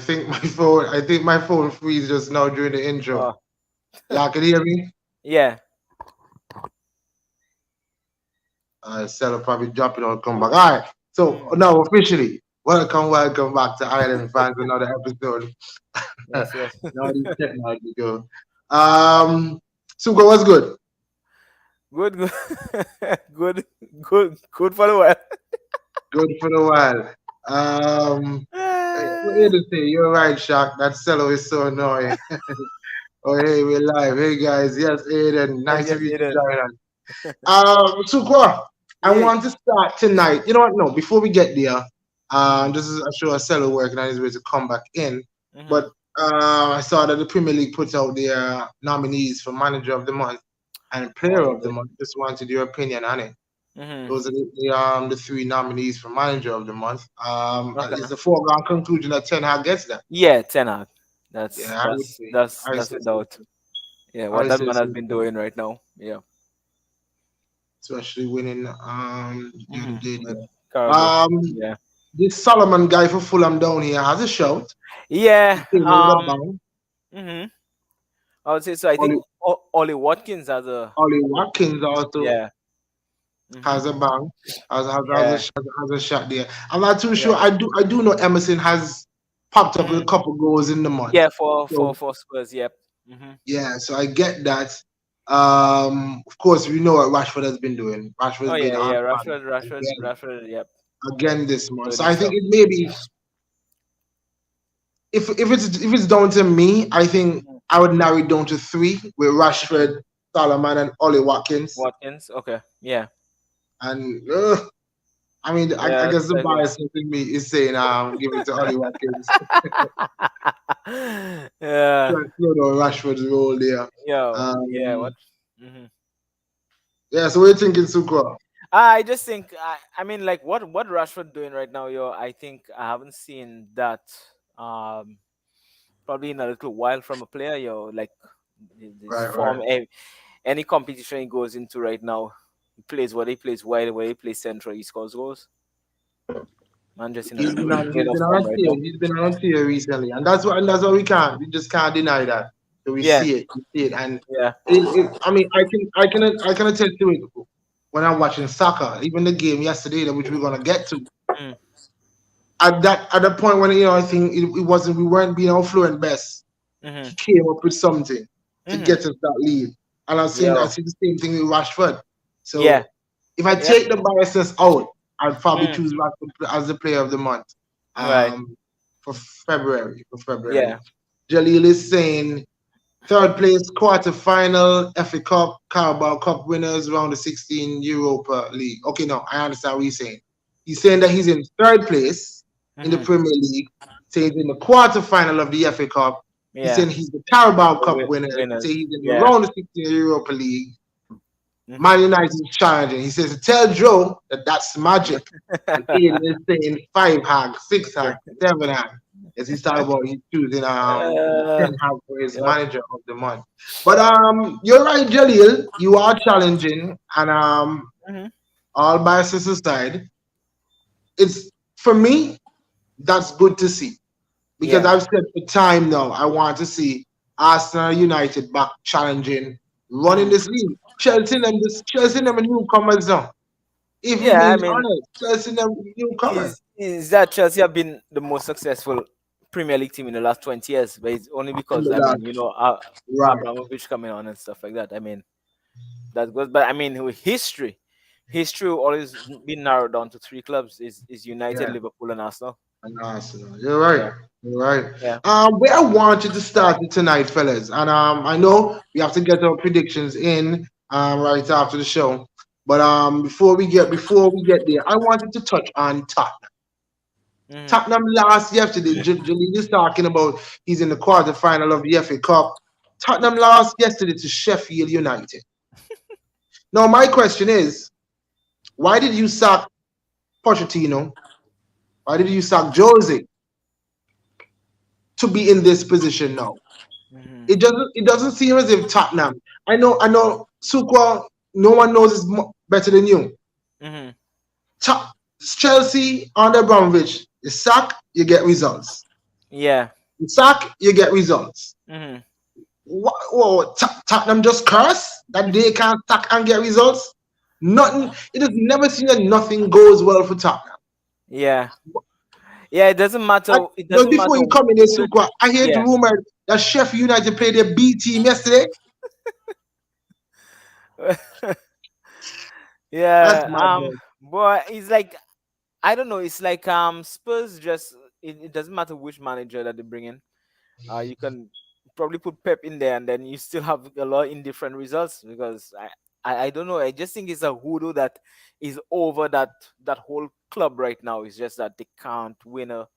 I think my phone freezed just now during the intro. Oh, Y'all can hear me? yeah. Stella probably dropping or come back. All right. So Mm. now officially, welcome back to Island Fans, another episode. Yes, yes. Now this technology go. Um, Suga, what's good? Good, good, good for the while. Good for a while. What did you say? You're right, Shaq. That cello is so annoying. Oh, hey, we're live. Hey, guys. Yes, Aiden. Yes, Nice of yes, you to Eden. join us. Sukwa, I Yeah. want to start tonight. You know what? No, before we get there, Mm-hmm. this is, I'm sure, a cello working on his way to come back in. Mm-hmm. But I saw that the Premier League put out their nominees for Manager of the Month and Oh, Player they of the did. Month. Just wanted your opinion on it. Mm-hmm. Those are the three nominees for Manager of the Month. It's Okay. a foregone conclusion that Ten Hag gets that. Yeah, 10 out. That's Yeah, I would that's say. that's I would that's say so. without. Yeah, I what would that say man so. has been doing right now. Yeah. Especially winning the other Mm-hmm. day. With Carabao. Um, Yeah. this Solomon guy for Fulham down here has a shout. He Yeah. came in with a bang. Mm-hmm. I would say so. I think Ollie, Ollie Watkins has a Ollie Watkins also yeah. Mm-hmm. has a bang. Yeah. Has a shot there. I'm not too sure. Yeah. I do know Emerson has popped up with a Mm-hmm. couple goals in the month. Yeah. For So Spurs. Yep. Mm-hmm. yeah, so I get that. Of course, we know what Rashford has been doing. Oh Rashford's been yeah. on Yeah. fire again, Rashford. Yep. again this month. Doing So his I think stuff. it may be if it's down to me, I think Mhm. I would narrow it down to three with Mhm. Rashford, Solomon, and Ollie Watkins. Watkins. Okay. Yeah. And I mean, I Yeah. guess the I agree. bias in me is saying give it to Ollie Watkins. Yeah. You know Rashford's role there. Yo. Yeah. Um, What? Mm-hmm. yeah. So what are you thinking, Sukwa? I just think I mean like what Rashford doing right now, yo. I think I haven't seen that um probably in a little while from a player, yo. Like this Right, right. form, any competition he goes into right now, he plays what he plays wide, where he plays central, he scores goals. Man, just in a He's bit of been on form right tear. now. He's been on tear recently, and that's what we just can't deny that. So Yeah, we see it, and yeah. I mean, I can attest to it when I'm watching soccer, even the game yesterday, which we're gonna get to. Mm, At the point when I think it wasn't we weren't being our fluent best. mm-hmm, He came up with something to mm-hmm. get us that lead, and I Yo, see the same thing with Rashford. yeah, So if I yep. take the biases out, I'd probably Mm, choose Rashford as the player of the month. right. Um, for February. Yeah. Jalil is saying third place, quarter final, FA Cup, Carabao Cup winners, round of 16, Europa League. Okay, no, I understand what he's saying. He's saying that he's in third place in the Mm-hmm. Premier League, saying he's in the quarter final of the FA Cup. He's Yeah. saying he's the Carabao The Cup winner. He says winners. he's in the Yeah. round of 16 Europa League. Mm-hmm. Man United is challenging. He says, tell Joe that that's magic. And Aiden is saying 5 hag, 6 hag, 7 hag. As he's talking about he's choosing 10 hag for his Yep. manager of the month. But you're right, Jalil. You are challenging, and Mm-hmm. all biases aside, it's for me, that's good to see. Because Yeah. I've said for time now, I want to see Arsenal United back challenging, running Mm-hmm. this league. Chelsea them a newcomers now. If we're Yeah. I being mean, honest, Chelsea them newcomers. is that Chelsea have been the most successful Premier League team in the last 20 years? But it's only In because the I last mean, right. Abramovich coming on and stuff like that. I mean, that goes. But I mean, with history will always been narrowed down to three clubs: is United, Yeah, Liverpool, and Arsenal. and Arsenal. You're right. Yeah. You're right. Yeah. Where I want you to start it tonight, fellas. And I know we have to get our predictions in right after the show. But before we get there, I wanted to touch on Tottenham. Hmm. Tottenham lost yesterday. Jaleel is talking about he's in the quarterfinal of the FA Cup. Tottenham lost yesterday to Sheffield United. Now, my question is, why did you sack Pochettino? Why did you sack Jose to be in this position now? Hmm. It doesn't seem as if Tottenham. I know Sukwa. No one knows this better than you. Hmm. Chelsea under Abramovich, you sack, you get results. Yeah. You sack, you get results. Hmm. Tottenham just curse that they can't sack and get results. Nothing. It has never seen that nothing goes well for Tottenham. Yeah. Yeah. It doesn't matter. It Just doesn't before matter you come in there, who the. Sukwa, I heard Yeah. rumored that Sheffield United played their B team yesterday. That's Yeah. madness. But it's like I don't know. It's like Spurs just it doesn't matter which manager that they bring in. You can probably put Pep in there, and then you still have a lot of indifferent results because I don't know. I just think it's a hoodoo that is over that whole club right now. It's just that they can't win a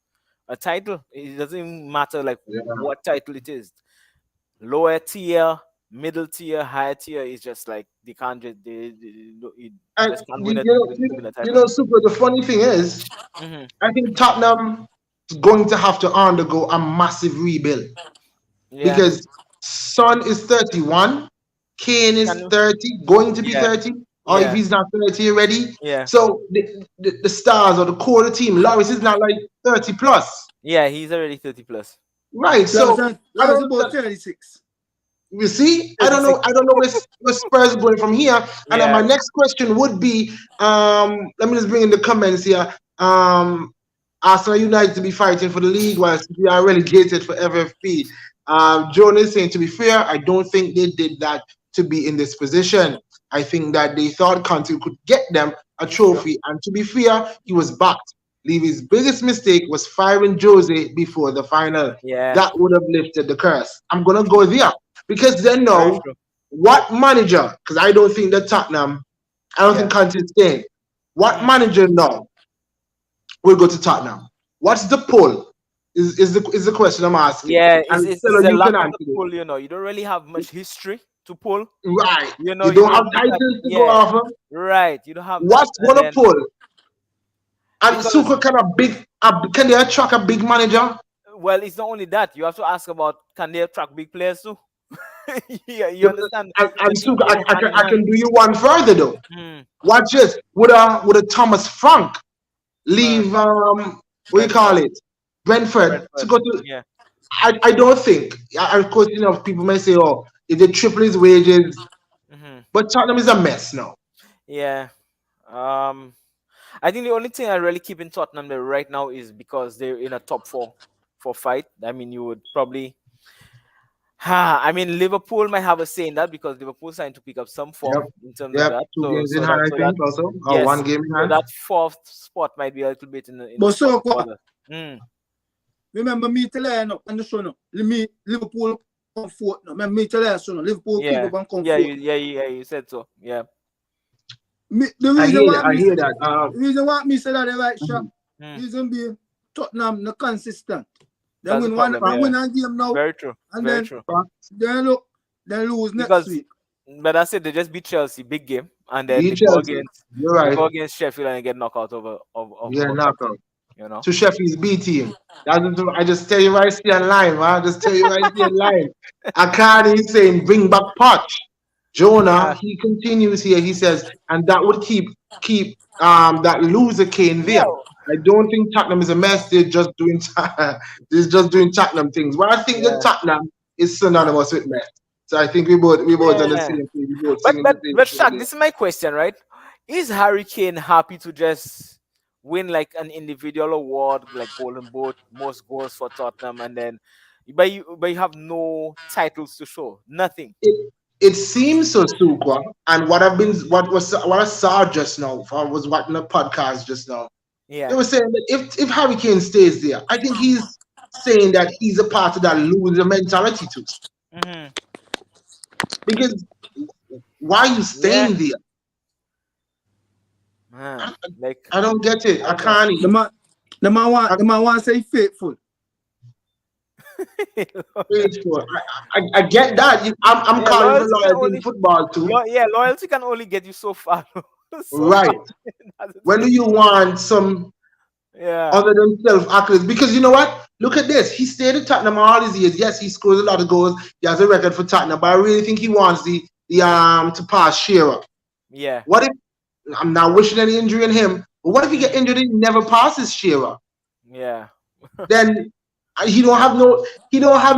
title. It doesn't even matter like Yeah. what title it is. Lower tier, middle tier, higher tier is just like they can't just they And just can't win win a you title. know, Super, the funny thing is, Hmm. I think Tottenham is going to have to undergo a massive rebuild Yeah. because Son is 31, Kane Can is you? 30, going to be Yeah. 30, or if Yeah. he's not 30 already. Yeah. So the stars or the core of the team, Loris is not like 30 plus. Yeah. He's already 30 plus. Right. So I Lars don't about 36. you see, I don't 36. know. I don't know where Spurs are going from here. And then Yeah. my next question would be, let me just bring in the comments here. Arsenal United to be fighting for the league whilst we are relegated for FFP. John is saying, to be fair, I don't think they did that to be in this position. I think that they thought Conte could get them a True. trophy. And to be fair, he was backed. Levy's biggest mistake was firing Jose before the final. Yeah. That would have lifted the curse. I'm going to go there because they Very know true. what manager, because I don't think that Tottenham, I don't Yeah. think Conte is staying. What Mhm. manager now will go to Tottenham? What's the pull? Is the question I'm asking. Yeah. And It's Stella, a you lack can of the answer this. pull. You don't really have much history to pull. Right. You You don't have don't have that. titles to go Yeah. off of. Right. You don't have that, What's and gonna then pull? And because Suka can they attract a big manager? well, it's not only that. You have to ask about can they attract big players too. Yeah. You Yeah, understand? and The things Suka, go hand in I hand. can do you one further though. Mm. Watch this. Would a Thomas Frank Uh, leave what do you call Brentford. it? Brentford to Brentford. go to Yeah. I don't think. Of course, people may say, oh, if they triple his wages, Hmm. but Tottenham is a mess now. Yeah. Um. I think the only thing I really keep in Tottenham there right now is because they're in a top four for fight. I mean, you would probably. I mean, Liverpool might have a say in that because Liverpool signed to pick up some Yep. form in terms of Yep. that. Two So, games in hand, I so that think, also. Or yes, one game in so hand. that fourth spot might be a little bit in the But spot so, for others. Mm. remember me tell you no, on the show no. Me Liverpool come forth no. Remember me tell you so no. Liverpool keep Yeah, up and come yeah, forth. you said so. Yeah. The I reason why hear me that. the reason why me say that the right shot. Mm. Reason being Tottenham not consistent. They That's the win one problem. Yeah. win a game now Very true. and Very then true. they lose next Because, week. but that's it. They just beat Chelsea, big game, and then Beat Chelsea. You're they right. go against Sheffield and get knocked out of Yeah, knockout. Chelsea. You know. To Sheffield's B team. I just tell you right here online, man. I just tell you right here online. Akani is saying bring back Poch. Jonah, he continues here. He says, and that would keep that loser Kane there. Yeah. I don't think Tottenham is a mess. They're just doing Tottenham things. Well, I think that Tottenham is synonymous with mess. So I think we both on the Yeah. same page. We both But singing but the same but story Shaq, this is my question, right? Is Harry Kane happy to just win like an individual award, like Golden Boot, most goals for Tottenham, and then but you have no titles to show, nothing. it seems so, Sukwa, and what I saw just now, I was watching a podcast just now. They Yeah. were saying that if Harry Kane stays there, I think he's saying that he's a part of that loser mentality too. Hmm. Because why are you staying there? Man, like I don't get it. I I don't know. can't. The man want to say faithful. Faithful. I get that. I'm Yeah, calling for loyalty can loyalty in football too. loyalty can only get you so far. So Right. far. That's the When do thing. you want some Yeah. other than self accolades? Because you know what? Look at this. He stayed at Tottenham all these years. Yes, he scores a lot of goals. He has a record for Tottenham, but I really think he wants the to pass Shearer. Yeah. What if I'm not wishing any injury on him, but what if he get injured and he never passes Shearer? Yeah. Then And he don't have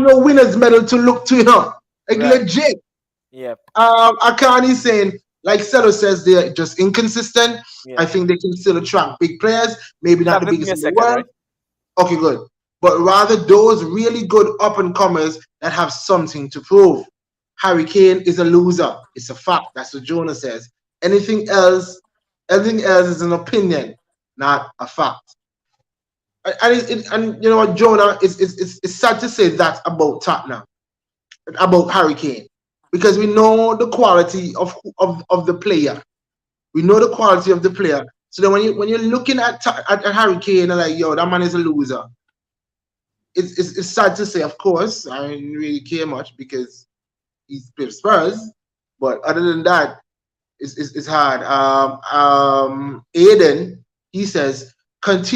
no winner's medal to look to, Like Right. legit. Yeah. Akani saying, like Selo says, they're just inconsistent. Yeah. I think they can still attract big players, maybe not Shaq, the give me biggest a in the second, world. right? Okay, good. But rather those really good up and comers that have something to prove. Harry Kane is a loser. It's a fact. That's what Jonah says. Anything else is an opinion, not a fact. And you know what, Jonah, it's sad to say that about Tottenham, about Harry Kane, because we know the quality of the player. We know the quality of the player. So then when you're looking at Harry Kane and like, yo, that man is a loser. It's sad to say, of course. I didn't really care much because he's played Spurs. But other than that, it's hard. Aiden, he says, Conte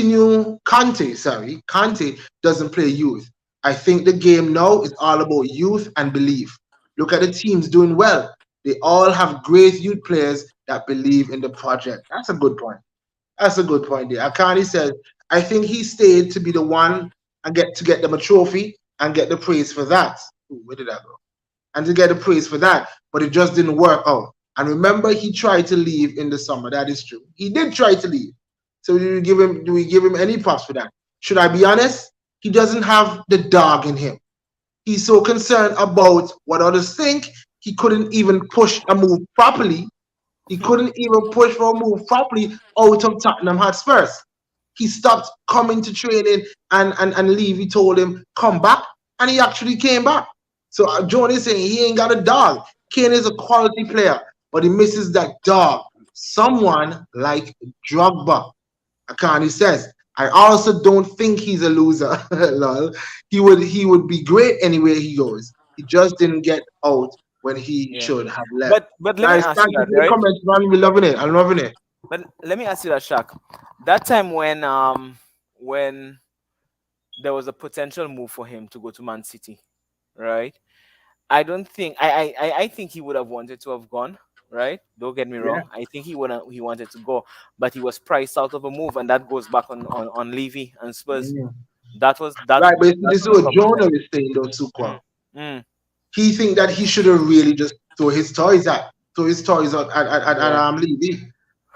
doesn't play youth. I think the game now is all about youth and belief. Look at the teams doing well. They all have great youth players that believe in the project. That's a good point. That's a good point there. Akani says, I think he stayed to be the one and get them a trophy and get the praise for that. Ooh, where did I go? And to get the praise for that, but it just didn't work out. And remember, he tried to leave in the summer. That is true. He did try to leave. So do we give him any props for that? Should I be honest? He doesn't have the dog in him. He's so concerned about what others think, he couldn't even push a move properly. He couldn't even push for a move properly out of Tottenham Hotspurs. He stopped coming to training and Levy told him, come back. And he actually came back. So John is saying he ain't got a dog. Kane is a quality player, but he misses that dog. Someone like Drogba. Akani says, I also don't think he's a loser. Lol. He would be great anywhere he goes. He just didn't get out when he should have left. But let me ask you that, right? Comments, man, we're loving it. I'm loving it. But let me ask you that, Shaq. That time when there was a potential move for him to go to Man City, right? I don't think I think he would have wanted to have gone, right? Don't get me wrong. I think he wanted to go, but he was priced out of a move, and that goes back on Levy and Spurs. That was that. Right, but this is what Jonah is saying, though, Sukwa. He think that he should have really just throw his toys at Levy.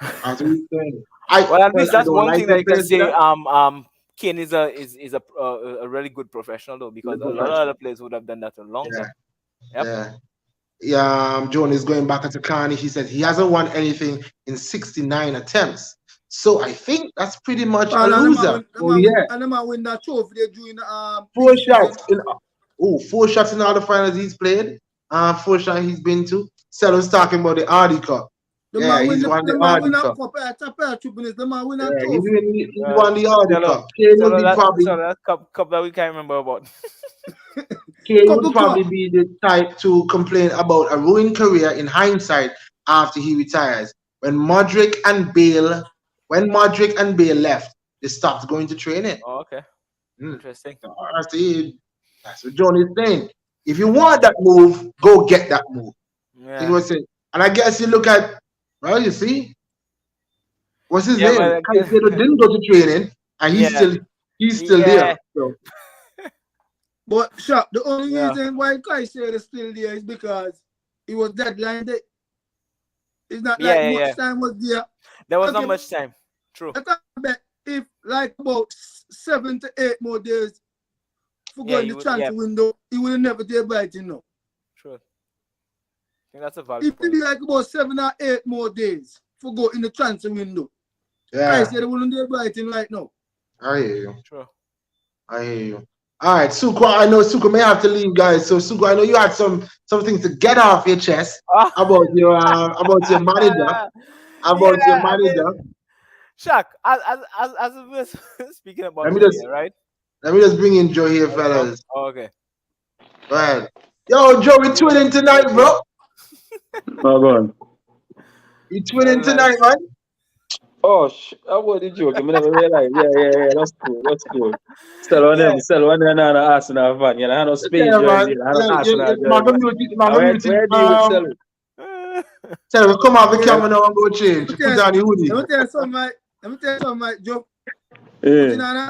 That's what he's saying. Well, at least that's one thing that you can say. Kane is a really good professional, though, because a lot of other players would have done that a long time. Yep. Yeah. John is going back to Carney. He said he hasn't won anything in 69 attempts. So I think that's pretty much a loser. And the man win that trophy they drew in 4 shots in 4 shots in all the finals he's played. 4 shots he's been to. Sellers talking about the Audi Cup. He's won the Audi Cup. The man win that He trophy. won the Audi Cup. Kane would be probably that cup that we can't remember about. Kane would probably be the type to complain about a ruined career in hindsight after he retires. When Modric and Bale left, they stopped going to training. Oh, okay. Interesting. That's what John is saying. If you want that move, go get that move. Yeah. He was saying, and I guess you look at, well, you see, what's his name? Caicedo didn't go to training, and he's still there. So. But Shaq, the only reason why Caicedo is still there is because he was deadline day. It's not like much time was there. There was not much time. True. I can't bet if like about 7 to 8 more days for going the transfer window, he would have never did Brighton now. True. I think that's a valid If point. it be like about 7 or 8 more days for go in the transfer window, Yeah. Caicedo wouldn't do Brighton right now. I hear you. True. I hear you. All right, Suko, I know Suko may have to leave, guys. So Suko, I know you had some things to get off your chest about your manager. Your manager. Shaq, as we were speaking about right? Let me just bring in Joe here, fellas. Oh, okay. Go ahead. Yo, Joe, we twinning tonight, bro. Oh, go on. You twinning tonight, man? Oh, I wasn't joking. I never realized. Yeah. That's cool. Still one and Arsenal fan. You know, I know Spain jersey. I know Arsenal jersey. Tell him, come off the camera now and go change. Put on the hoodie. Let me tell you something, Joe. Putting on an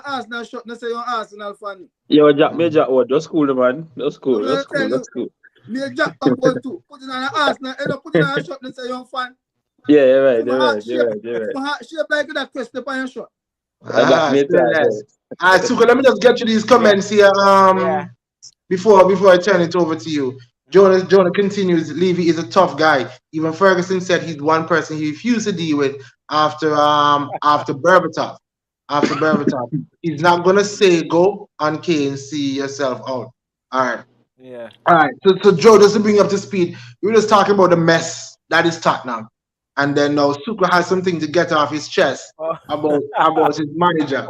Arsenal shot, not say you're Arsenal fan. Yo, Jack, me Jack, what? Just cool, man. That's cool. That's cool. That's cool. Me Jack back one too. Putting on an Arsenal, end up putting on a shot, not say you're fan. Yeah, you're right. You're right. My heart shape like that question upon your shot. Alright, Suko, let me just get you these comments here. Before I turn it over to you. Jonah continues, Levy is a tough guy. Even Ferguson said he's one person he refused to deal with after Berbatov. After Berbatov. He's not gonna say go on Kane, see yourself out. Alright. Yeah. Alright. So Joe, just to bring you up to speed, we were just talking about the mess that is Tottenham. And then now Suko has something to get off his chest about his manager.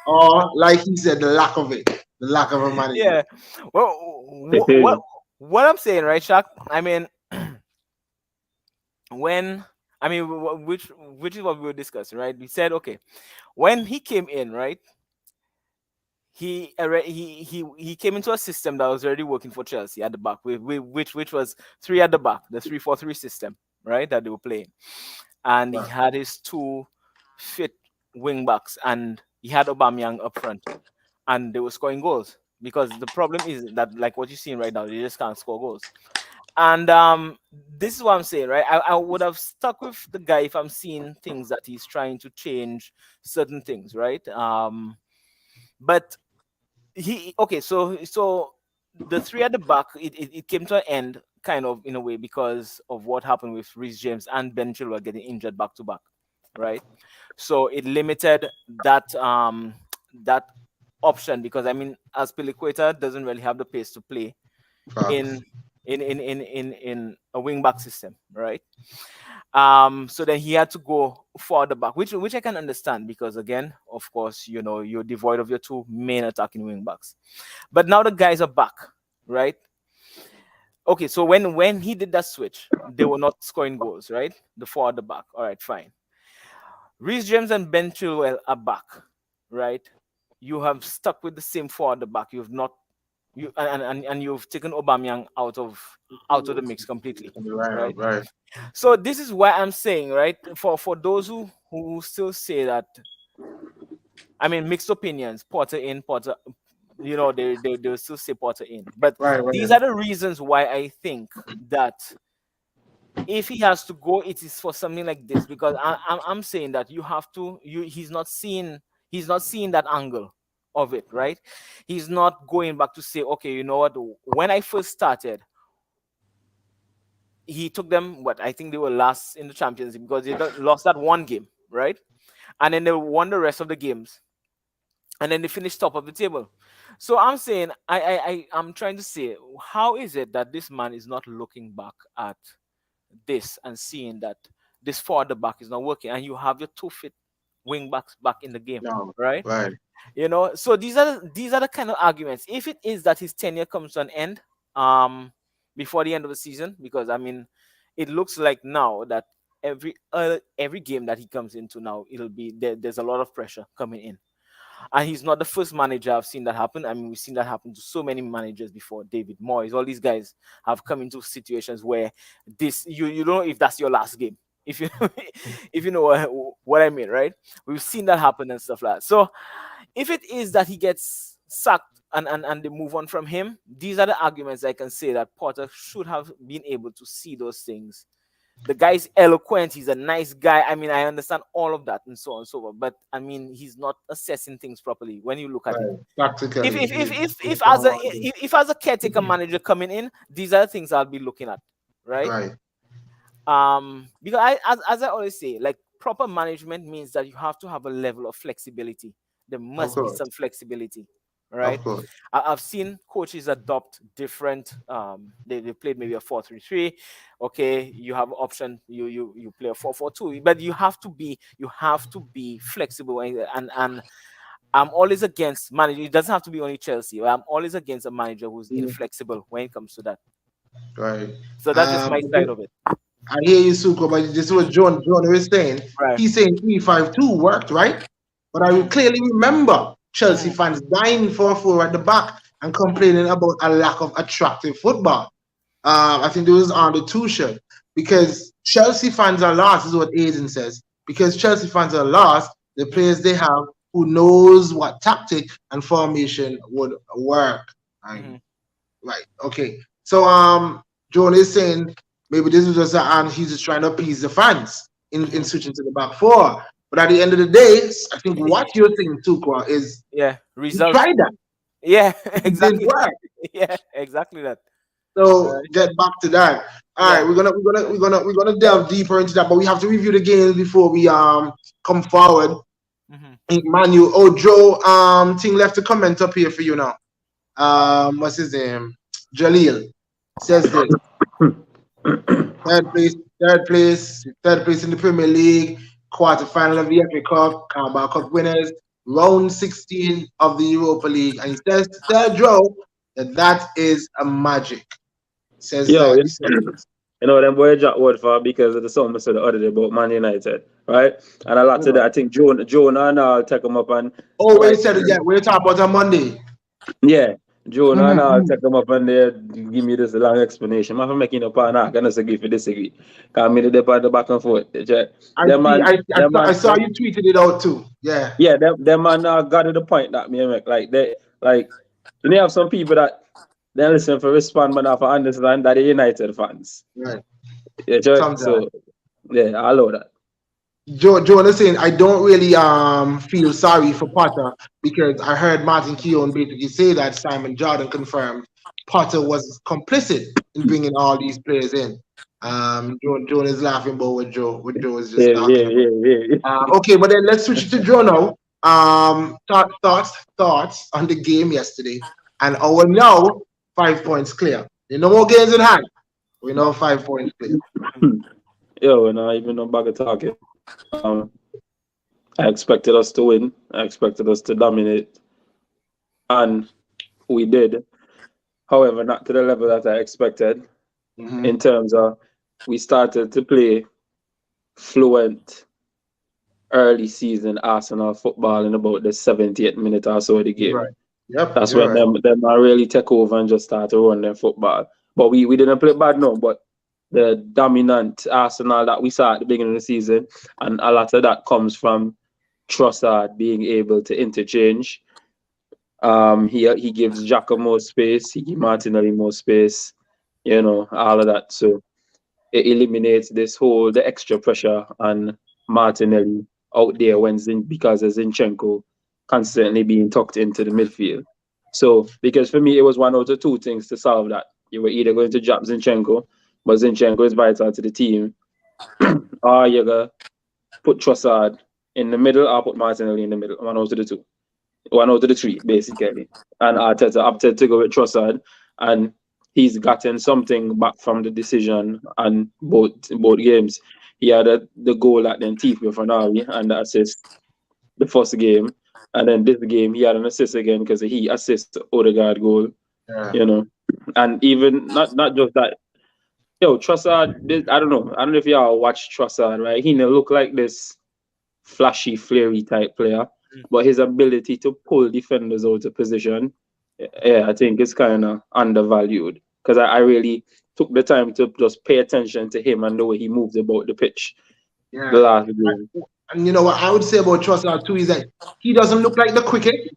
Or like he said, the lack of it. The lack of a manager. Yeah. Well, what I'm saying, right, Shaq? I mean, which is what we were discussing, right? We said, okay, when he came in, right, he came into a system that was already working for Chelsea at the back, which was 3 at the back, the 3-4-3 system, right, that they were playing, and he had his 2 fit wing backs, and he had Aubameyang up front, and they were scoring goals. Because the problem is that, like what you're seeing right now, they just can't score goals. And this is what I'm saying, right? I would have stuck with the guy if I'm seeing things that he's trying to change certain things, right? But so the 3 at the back, it came to an end kind of in a way because of what happened with Reece James and Ben Chilwell getting injured back to back, right? So it limited that option, because I mean, Azpilicueta doesn't really have the pace to play in a wing back system, right? So then he had to go for the back, which I can understand, because again, of course, you know, you're devoid of your 2 main attacking wing backs. But now the guys are back, right? Okay, so when he did that switch, they were not scoring goals, right? The 4 at the back. All right, fine. Reece James and Ben Chilwell are back, right? You have stuck with the same 4 at the back. You've not you've taken Aubameyang out of the mix completely. Right. So this is why I'm saying, right, for those who still say that, I mean, mixed opinions, Potter in, Potter, you know, they'll still say Potter in. But these are the reasons why I think that if he has to go, it is for something like this, because I'm saying that he's not seeing that angle of it, right? He's not going back to say, okay, you know what, when I first started, he took them, I think they were last in the Champions League because they lost that 1 game, right? And then they won the rest of the games, and then they finished top of the table. So I'm saying, I'm trying to say, how is it that this man is not looking back at this and seeing that this 4 at the back is not working, and you have your 2 fit wing backs back in the game, right? You know, so these are the kind of arguments. If it is that his tenure comes to an end before the end of the season, because I mean, it looks like now that every game that he comes into now, it'll be there's a lot of pressure coming in, and he's not the first manager I've seen that happen. I mean, we've seen that happen to so many managers before. David Moyes, all these guys have come into situations where you don't know if that's your last game. If you know what I mean, right? We've seen that happen and stuff like that. So if it is that he gets sacked and they move on from him, these are the arguments I can say that Potter should have been able to see those things. The guy's eloquent, he's a nice guy. I mean, I understand all of that and so on and so forth, but I mean, he's not assessing things properly when you look at it. Practically. If as a caretaker manager coming in, these are the things I'll be looking at, right? Because as I always say, like, proper management means that you have to have a level of flexibility. There must be some flexibility, right? I've seen coaches adopt different. They played maybe a 4-3-3. Okay, you have option. You play a 4-4-2, but you have to be flexible. And I'm always against manager. It doesn't have to be only Chelsea. I'm always against a manager who's inflexible when it comes to that. Right. So that's just my side of it. I hear you, Suko, but this is what John was saying. Right. He's saying 3-5-2 worked, right? But I clearly remember Chelsea fans dying for a 4 at the back and complaining about a lack of attractive football. I think it was on the Tuchel, because Chelsea fans are lost, is what Aiden says. Because Chelsea fans are lost, the players they have who knows what tactic and formation would work. Right. Okay. So John is saying maybe this is just he's just trying to appease the fans in switching to the back four. But at the end of the day, I think what you're saying too, Kwa, is results. Try that. Yeah, exactly. It didn't work. Yeah, exactly that. So get back to that. All right, we're gonna delve deeper into that, but we have to review the games before we come forward. Manu, Joe, thing left a comment up here for you now. What's his name? Jalil says this. third place in the Premier League, quarterfinal of the FA Cup, Carabao Cup winners, round 16 of the Europa League, and he says to tell Joe that is a magic. Says you know them boy Jack word for because of the song I said the other day about Man United, right? And a lot of that I think Joe and I'll take them up and wait, said it, we're talking about on Monday. Yeah. Joe and I'll take them up and they give me this long explanation. I'm making up and I can disagree for disagree. Because me the back and forth. I saw you tweeted it out too. Yeah. Yeah, them man got to the point that me make you have some people that they listen for respond but not for understand that they're United fans. Right. Yeah, so yeah, I love that. Joe is saying I don't really feel sorry for Potter because I heard Martin Keown basically say that Simon Jordan confirmed Potter was complicit in bringing all these players in. Joe is laughing about what Joe is just talking about. Okay, but then let's switch to Joe now. Thoughts on the game yesterday, and our now 5 points clear. No more games in hand. We know 5 points clear. We're not even no bag of talking. I expected us to win. I expected us to dominate. And we did. However, not to the level that I expected in terms of we started to play fluent early season Arsenal football in about the 70th minute or so of the game. Right. Yep, that's when them really take over and just start to run their football. But we didn't play bad, no, but the dominant Arsenal that we saw at the beginning of the season, and a lot of that comes from Trossard being able to interchange. He gives Xhaka more space, he gives Martinelli more space, all of that. So it eliminates the extra pressure on Martinelli out there because of Zinchenko constantly being tucked into the midfield. So because for me it was one out of two things to solve that. You were either going to drop Zinchenko, but Zinchenko is vital to the team, or you're going to put Trossard in the middle or put Martinelli in the middle. One out of the two. One out of the three, basically. And Arteta opted to go with Trossard, and he's gotten something back from the decision on both games. He had the goal at the Antigua finale and the assist the first game. And then this game, he had an assist again because he assists Odegaard goal. Yeah. And even not just that. Trossard, I don't know if y'all watch Trossard, right? He didn't look like this flashy, flary type player, but his ability to pull defenders out of position, I think is kind of undervalued because I really took the time to just pay attention to him and the way he moves about the pitch. Yeah. The last game. And you know what I would say about Trossard too is that he doesn't look like the quickest,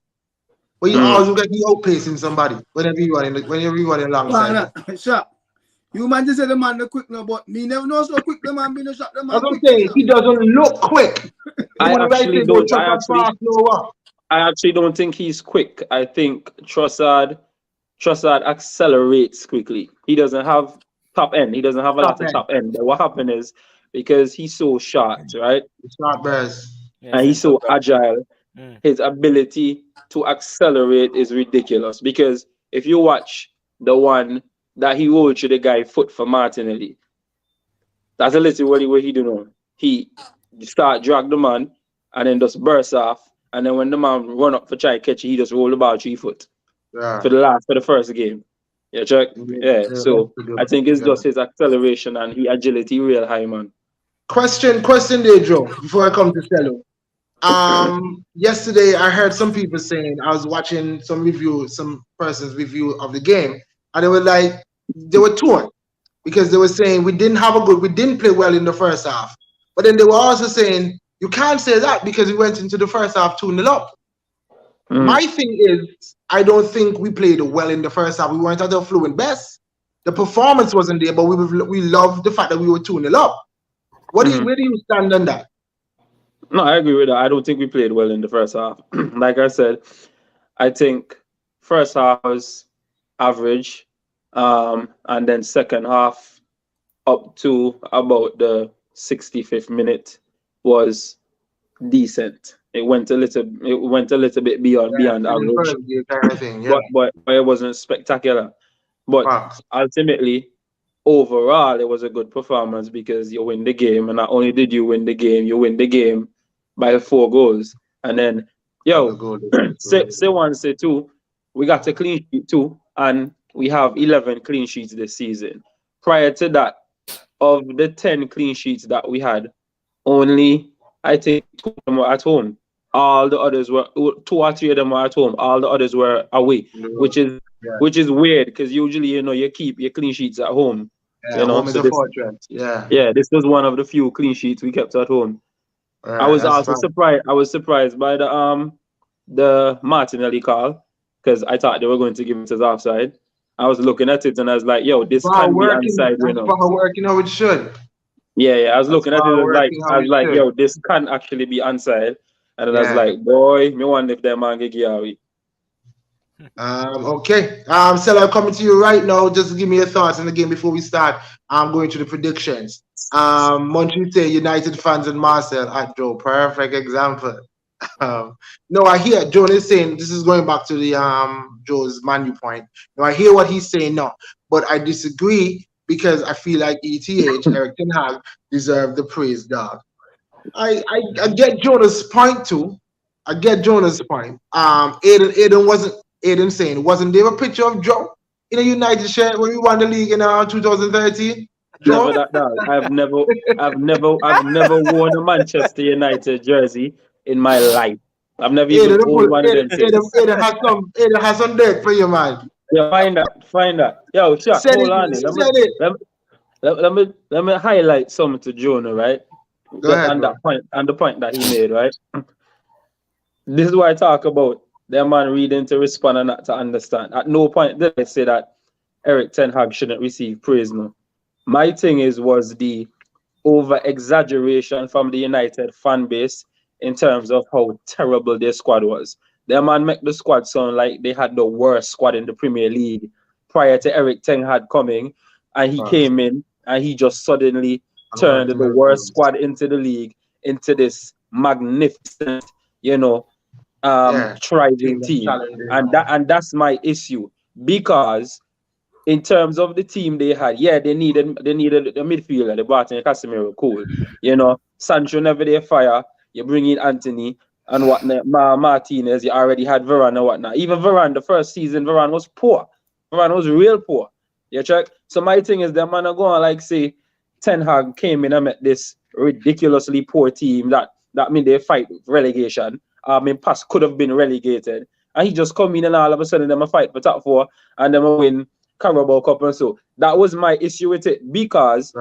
but he always look like he's outpacing somebody whenever you run alongside. Sure. You man just say the man the quick now, but me never know so quick the man be no shot the man. As I'm saying, he doesn't look quick. I actually don't think he's quick. I think Trossard accelerates quickly. He doesn't have top end. He doesn't have a lot of top end. But what happened is because he's so short, right? Short burst. And he's so agile. His ability to accelerate is ridiculous. Because if you watch the one that he rolled to the guy foot for Martinelli, that's a little what he do now. He start drag the man and then just burst off. And then when the man run up for try catch it, he just roll the ball 3 foot. Yeah. For the first game. Yeah, check. Yeah. So I think it's just his acceleration and his agility real high, man. Question there, Joe, before I come to Cello. Yesterday I heard some people saying, I was watching some person's review of the game, and they were torn because they were saying we didn't play well in the first half. But then they were also saying You can't say that because we went into the first half 2-0 up. My thing is, I don't think we played well in the first half. We weren't at our fluent best. The performance wasn't there, but we loved the fact that we were 2-0 up. Where do you stand on that? No, I agree with that. I don't think we played well in the first half. Like I said, I think first half was average, and then second half up to about the 65th minute was decent. It went a little bit beyond average, kind of thing, yeah. but it wasn't spectacular. But ultimately, overall, it was a good performance because you win the game, and not only did you win the game, you win the game by 4 goals. And then, say 1, say 2, we got a clean sheet too, and we have 11 clean sheets this season. Prior to that, of the 10 clean sheets that we had, only I think 2 of them were at home. All the others were 2 or 3 of them were at home. All the others were away, which is weird because usually you keep your clean sheets at home. Yeah, home is a fortress. Yeah, this was one of the few clean sheets we kept at home. I was also surprised. I was surprised by the Martinelli call because I thought they were going to give it as offside. I was looking at it and I was like, "Yo, this can be onside." Working how it should. Yeah. I was looking at it and I was like, "Yo, this can actually be onside." And then I was like, "Boy, me wonder if that man get away." Okay. Stella, I'm coming to you right now. Just give me your thoughts on the game before we start. I'm going to the predictions. Montrite United fans and Marcel at Joe. Perfect example. No, I hear Joe is saying this is going back to the Joe's Manu point. No, I hear what he's saying now, but I disagree because I feel like ETH Eric Ten Hag deserved the praise, dog. I get Jonah's point too. I get Jonah's point. Aiden saying, wasn't there a picture of Joe in a United shirt when we won the league in 2013? Never that, dog. I've never worn a Manchester United jersey in my life. I've never even owned one of them. Aiden has some dirt for you, man. Yeah, find that. Yo, Shaq, hold on. Let me highlight something to Jonah, right? Go ahead, on the point that he made, right? This is what I talk about. The man reading to respond and not to understand. At no point did I say that Eric Ten Hag shouldn't receive praise. No. My thing was the over-exaggeration from the United fan base in terms of how terrible their squad was. Their man make the squad sound like they had the worst squad in the Premier League prior to Eric Ten Hag coming, and he came in and he just suddenly turned the worst squad into the league into this magnificent, thriving team, and that's my issue because in terms of the team they had, they needed a midfielder. They brought in Casemiro, cool. Sancho never there fire. You bring in Anthony and whatnot. Martinez, you already had Varane and whatnot. Even Varane, the first season, Varane was poor. Varane was real poor. You check. So my thing is, the man are going like say, Ten Hag came in and met this ridiculously poor team that mean they fight relegation. Pass could have been relegated, and he just come in and all of a sudden them a fight for top 4 and them a win Carabao Cup and so that was my issue with it because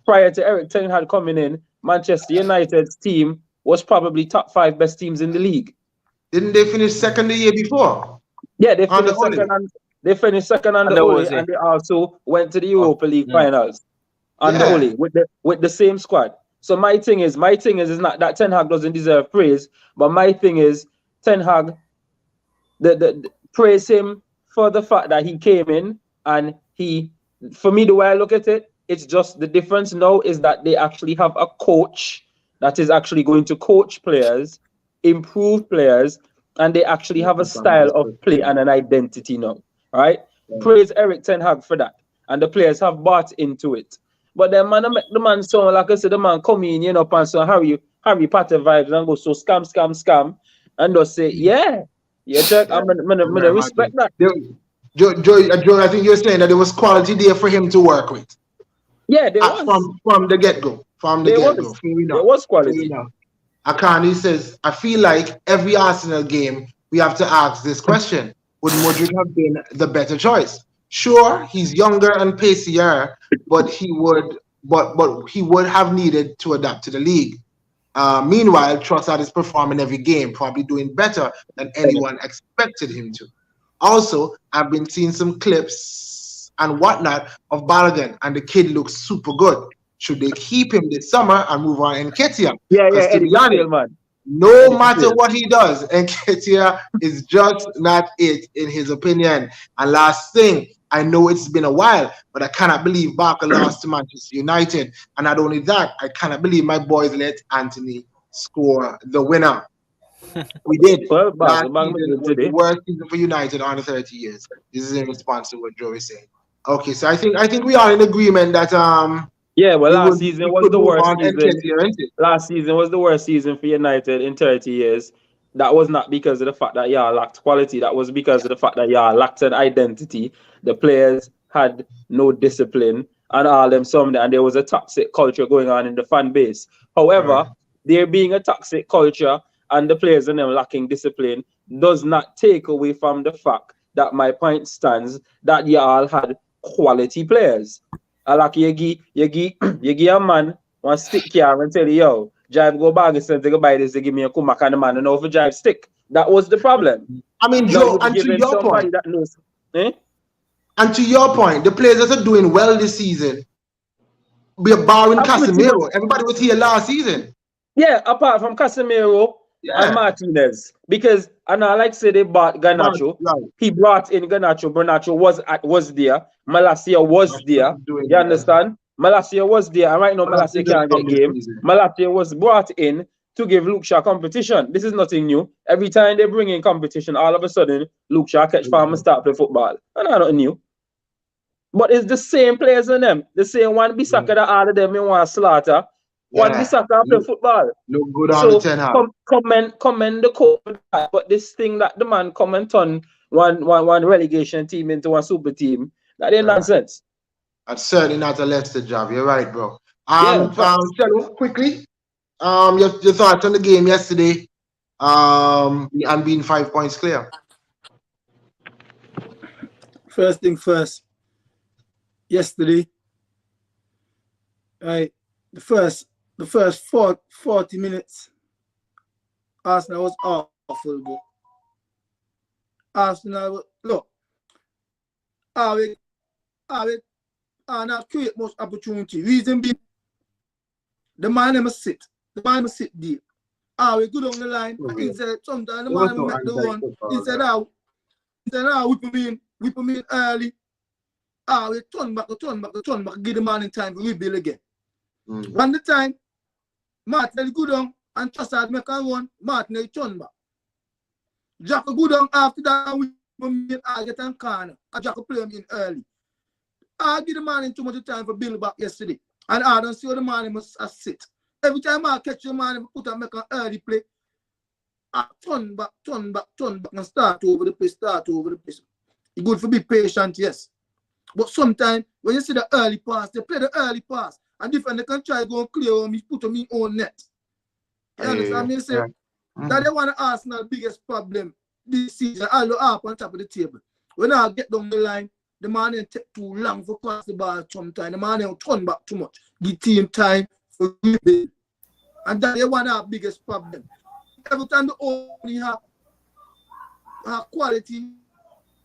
prior to Eric Ten Hag coming in, Manchester United's team was probably top 5 best teams in the league. Didn't they finish second the year before? Yeah, they finished second on the Ole, and they also went to the Europa League finals on the Ole with the same squad. So my thing is not that Ten Hag doesn't deserve praise, but my thing is Ten Hag, the praise him for the fact that he came in and for me, the way I look at it, it's just the difference now is that they actually have a coach that is actually going to coach players, improve players, and they actually have a style of play and an identity now, right? Praise Eric Ten Hag for that, and the players have bought into it. But the man sound like I said, the man come in, and so Harry Potter vibes and go so scam, and just say, check. I'm gonna respect that. Joe, I think you're saying that there was quality there for him to work with. Yeah, there was from the get-go. There was quality. Akani says, I feel like every Arsenal game we have to ask this question: would Modric have been the better choice? Sure, he's younger and pacier, but he would have needed to adapt to the league. Meanwhile, Trossard is performing every game, probably doing better than anyone expected him to. Also, I've been seeing some clips and whatnot of Balogun, and the kid looks super good. Should they keep him this summer and move on Nketiah? Yeah, To Eddie be honest, Butfield, man. no matter what he does, Nketiah is just not it, in his opinion. And last thing, I know it's been a while, but I cannot believe Barca lost to Manchester United. And not only that, I cannot believe my boys let Anthony score the winner. We did. Well, Last Barca season was the worst season for United under 30 years. This is in response to what Joe is saying. Okay, so I think we are in agreement that yeah, well, last season was the worst season. Last season was the worst season for United in 30 years. That was not because of the fact that y'all lacked quality. That was because of the fact that y'all lacked an identity. The players had no discipline and all them something, and there was a toxic culture going on in the fan base. However, there being a toxic culture and the players and them lacking discipline does not take away from the fact that my point stands that y'all had quality players. Like you give a man one stick here and tell you, yo, drive go bag and go buy this, they give me a kumak and the man and over drive stick. That was the problem. I mean, Joe, and to your point, that knows, and to your point, the players that are doing well this season, we're barring Casemiro. Everybody was here last season. Yeah, apart from Casemiro and Martinez. Because, and I like to say they bought Garnacho. Right. He brought in Garnacho. Garnacho was there. Malacia was there. You understand? Malacia was there. And right now, Malacia can't get game. Malacia was brought in to give Luke Shaw competition. This is nothing new. Every time they bring in competition, all of a sudden, Luke Shaw catch farm and start playing football. And that's not new. But it's the same players in them. The same one Bissaka that all of them in one slaughter. One Bissaka play football. Look good on the 10 half. Commend the coach. But this thing that the man comment on one relegation team into one super team, that ain't nonsense. That's certainly not a Leicester job. You're right, bro. Shelo, quickly, your thoughts on the game yesterday, and being 5 points clear. First thing first. Yesterday, right, the first 40 minutes, Arsenal was awful, bro. Arsenal, look, we not create much opportunity. Reason being, the man never sit. The man never sit deep. We go down the line. Instead, sometimes the man make the run. Instead of whip him in early. We turn back, give the man in time to rebuild again. When the time, Martinelli go down and Trossard make a run, Martinelli turn back. Jack go down after that, we get in corner. Jack play him in early. I give the man in too much time for build back yesterday. And I don't see how the man must sit. Every time I catch the man, put and make an early play. I turn back, and start over the place. It's good for be patient, yes. But sometimes when you see the early pass, they play the early pass. And different they can try to go and clear on me, put on me own net. You understand me? Say that they want to Arsenal biggest problem this season. I'll look up on top of the table. When I get down the line, the man ain't take too long for pass the ball sometimes. The man ain't turn back too much. Give team time for rebuild. And that they want our biggest problem. Every time the only have quality,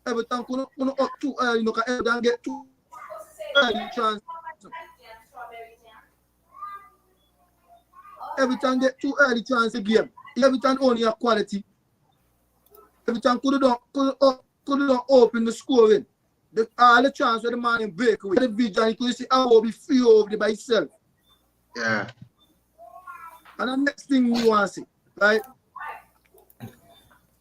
every time you up too early, you can every time get too early chance. Every time get too early chance a game. Every time only have quality. Every time could don't open the scoring. All the chance where the man in break away. The vision you could see how will be free over there by himself. Yeah. And the next thing we want to see, right?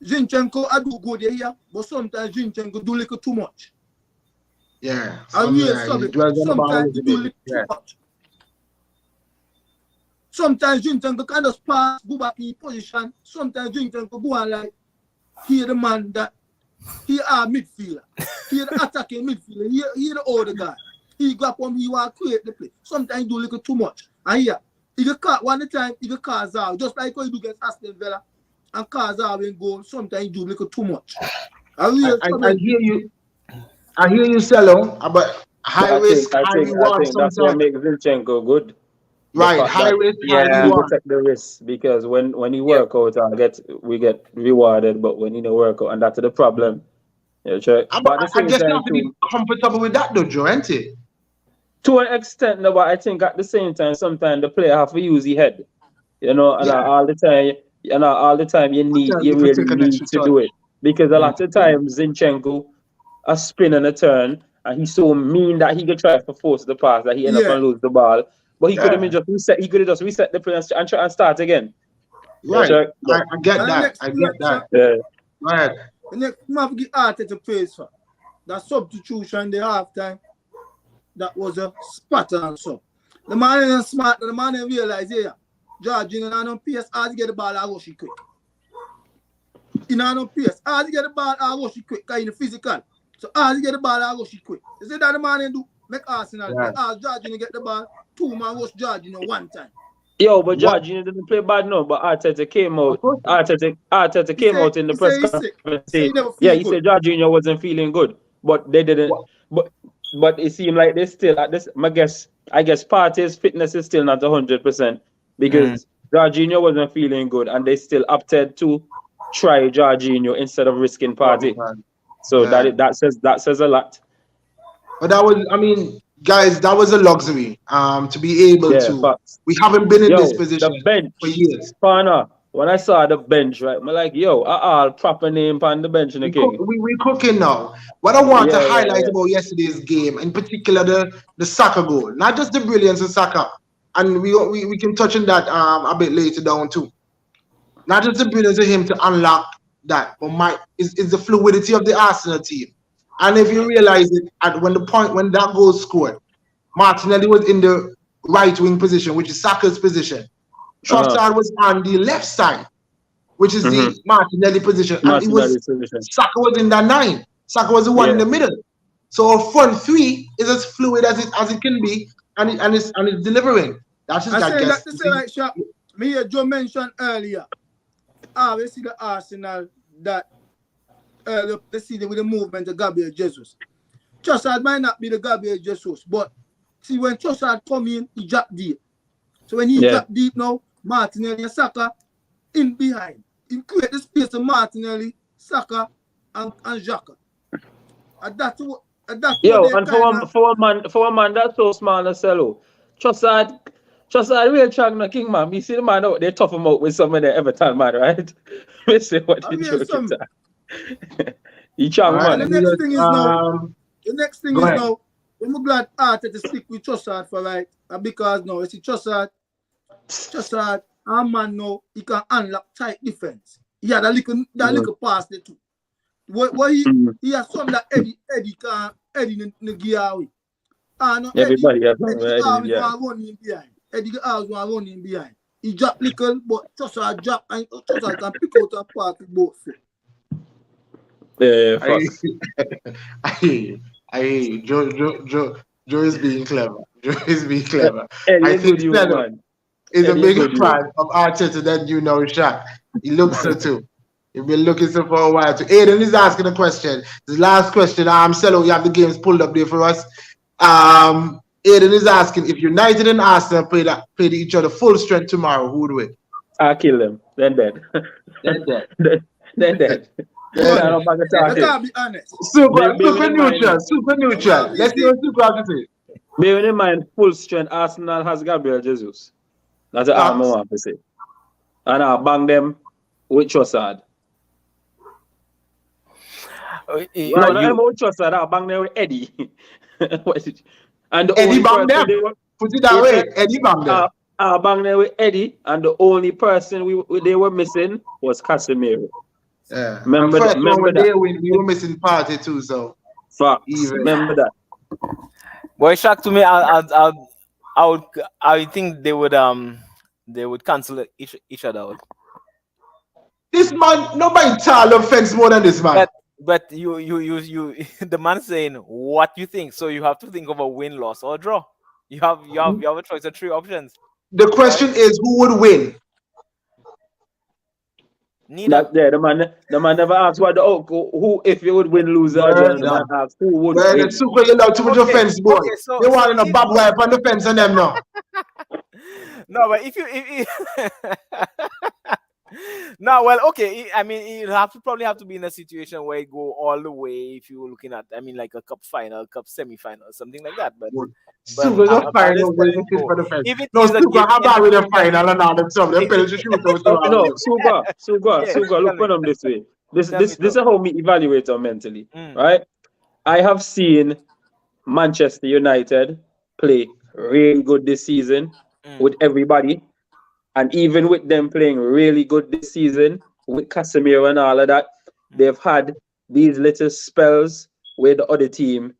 Zinchenko, I do good here, but sometimes Zinchenko do little too much. Yeah. Sometimes he do little too much. Sometimes Zinchenko can just pass, go back in position. Sometimes Zinchenko go on like he the man that he a midfielder. He the attacking midfielder. He the older guy. He go up on he want to create the play. Sometimes he do little too much. And here, he get caught one time, he get cars out. Just like what he do against Aston Villa. And cars out and go. Sometimes he do little too much. I hear you. I hear you, Selo, but high risk, high reward. I think that's what makes Zinchenko good. Right, fact high that risk, Yeah. high we reward. take the risk because when he work out, we get rewarded, but when he don't work out, and that's the problem. Yeah, sure. I, But at the I same guess you time have to be too, comfortable with that, though, Joe, ain't it? to an extent, no, but I think at the same time, sometimes the player have to use his head. And Yeah. all the time, you Sometimes really take an need extra to touch. do it because a lot of times Zinchenko a spin and a turn, and he's so mean that he could try to force the pass that he end up and lose the ball. But he could have just reset. He could have just reset the play and try and start again. Right. Yeah, I get And the that. next I thing get is, that. yeah. Right. The next thing I have to give Arteta praise for. That substitution in the halftime, that was a spot on so. The man is smart, the man didn't realize here. Jorginho and no pace, as he get the ball, I rush it quick. He no pace. As he get the ball, I rush it quick, because he's physical. So as he get the ball, I rush it quick. You see that the man do make Arsenal play. As Jorginho get the ball, 2 man rush Jorginho 1 time. Yo, but Jorginho didn't play bad no, but Arteta came out. Arteta came out in the press conference. He said Jorginho wasn't feeling good, but they didn't. But it seemed like they still at this. I guess Partey's fitness is still not 100% because Jorginho wasn't feeling good, and they still opted to try Jorginho instead of risking Partey. So that says a lot. But that was, I mean, guys, that was a luxury. To be able to. Facts. We haven't been in this position the bench, for years. Partner, when I saw the bench, right, I'm like, yo, all proper name on the bench in the king. We're cooking now. What I want to highlight about yesterday's game, in particular the Saka goal, not just the brilliance of Saka, and we can touch on that a bit later down too. Not just the brilliance of him to unlock that, but is the fluidity of the Arsenal team. And if you realize it, when that goal scored, Martinelli was in the right wing position, which is Saka's position. Trossard was on the left side, which is the Martinelli position. And Saka was in that 9. Saka was the one in the middle. So a front 3 is as fluid as it can be, and it's delivering. That's just I guess. That's right, Shaq. Me hear Joe mentioned earlier. We see the Arsenal that they see with the movement of Gabriel Jesus. Trossard might not be the Gabriel Jesus, but see when Trossard come in, he drop deep. So when he drop deep now, Martinelli and Saka in behind. He create the space for Martinelli, Saka, and Xhaka. And that's what for a man that's so small and shallow. Trossard real chang no king man. You see the man out, they tough him out with some of the Everton man, right? We see what he joking. He chang man. The next thing is now, I'm glad Arteta stick with Trossard for right, because now you see Trossard, our man now he can unlock tight defense. He had a little pass there too. What he has some that Eddie Ngiawi. Everybody has running behind. Eddie Ngiawi running behind. He drop little, but Trossard drop and Trossard can pick out a pass with both feet. I hear you. Joe is being clever. I think Steno is a bigger fan of Arteta than you know, Shaq. He looks so too. You've been looking so for a while too. Aiden is asking a question. The last question. Cello, you have the games pulled up there for us. Aiden is asking if United and Arsenal played each other full strength tomorrow, who would win? I'll kill them. Then dead. Then dead. I can't be honest. Super neutral. Let's see what Super has to say. Bearing in mind, full strength, Arsenal has Gabriel Jesus. That's what I want to say. And I'll bang them with Trossard. With Trossard, I'll bang them with Eddie. And the Eddie bang them. Put it that way. Eddie bang them. I'll bang them with Eddie, and the only person they were missing was Casemiro. Yeah. Remember that. We were missing Partey too, so. Remember that. Boy, shock to me. I would think they would cancel each other out. This man, nobody tall offense more than this man. But you the man saying what you think, so you have to think of a win, loss, or draw. You have a choice of 3 options. The question is who would win? Neither. The man never asked what who if you would win, lose, or the man asked who would win. Super, you know too much offense, boy. They want a barbed wire on the fence on them now. No, but if no, well, okay. I mean, you probably have to be in a situation where you go all the way. If you're looking at, I mean, like a cup final, cup semi-final, something like that. But Super the at this final point, with no. for the final. If it No, is a Super game have that with the ending game, final and all them stuff. Them penalty shootouts. No, Suga, Yeah, look tell at them this way. This Tell me, is how we evaluate them mentally, Mm. right? I have seen Manchester United play really good this season with everybody, and even with them playing really good this season with Casemiro and all of that, they've had these little spells where the other team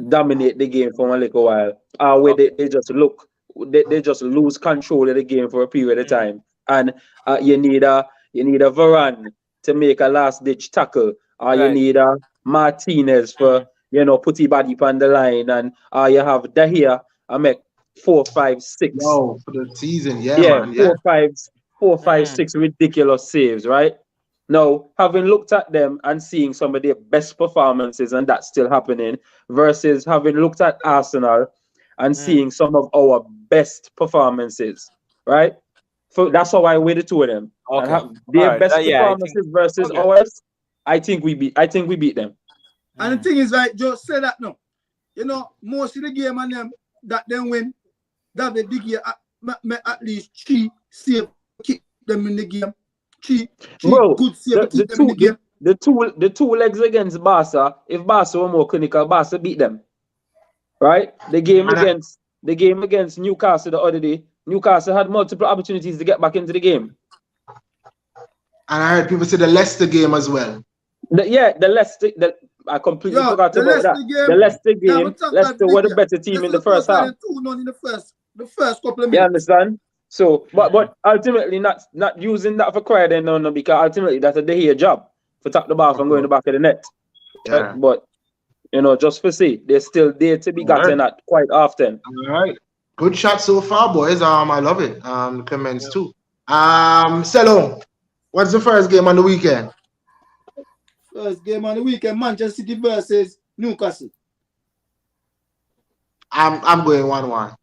dominate the game for a little while, where they just look, they just lose control of the game for a period of time, and you need a Varane to make a last ditch tackle, or you Right. need a Martinez for put his body on the line, and you have De Gea I make 4, 5, 6. No, for the season, yeah, Yeah, man. Yeah. 4, 5, 6 ridiculous saves, right? Now, having looked at them and seeing some of their best performances, and that's still happening, versus having looked at Arsenal and seeing some of our best performances, right? So that's how I weigh the two of them. Okay. And their Alright. best Yeah, I performances think- versus okay. ours, I think we beat them. And the thing is, like, just say that now. You know, most of the game and them that them win, David De Gea at least 3 save keep them in the game. 3 Bro, good save keep them in the game. the two legs against Barca, if Barca were more clinical, Barca beat them. Right? The game against Newcastle the other day, Newcastle had multiple opportunities to get back into the game. And I heard people say the Leicester game as well. The Leicester, I completely forgot about that. The Leicester game, Leicester were the better team in the first half. 2-0 in the first couple of minutes. You understand? So, but ultimately not using that for credit then no, because ultimately that's a De Gea job for tap the ball from going to the back of the net. Yeah. But just for see, they're still there to be gotten at quite often. All right. Good shot so far, boys. I love it. Comments too. Celo, what's the first game on the weekend? First game on the weekend, Manchester City versus Newcastle. I'm going 1-1.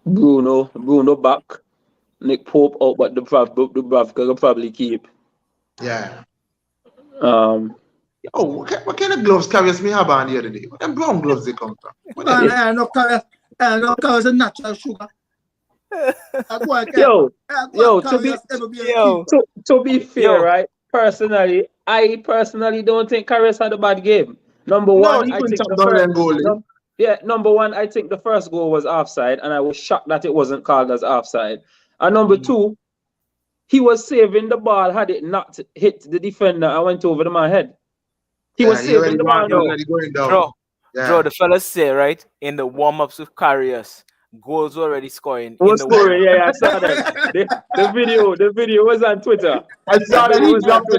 Bruno back. Nick Pope out, but the Bravka will probably keep. Yeah. Um. Oh, what kind of gloves Karius me have on the other day? What them brown gloves they come from? I know Karius a natural sugar. To be fair, right? Personally, I don't think Karius had a bad game. Number one, I think the first goal was offside, and I was shocked that it wasn't called as offside. And number two, he was saving the ball. Had it not hit the defender, I went over the man's head. He was saving the ball. Bro, the fellas say right in the warm-ups with Karius, goals already scoring. I saw that. the video was on Twitter. I saw that he dropped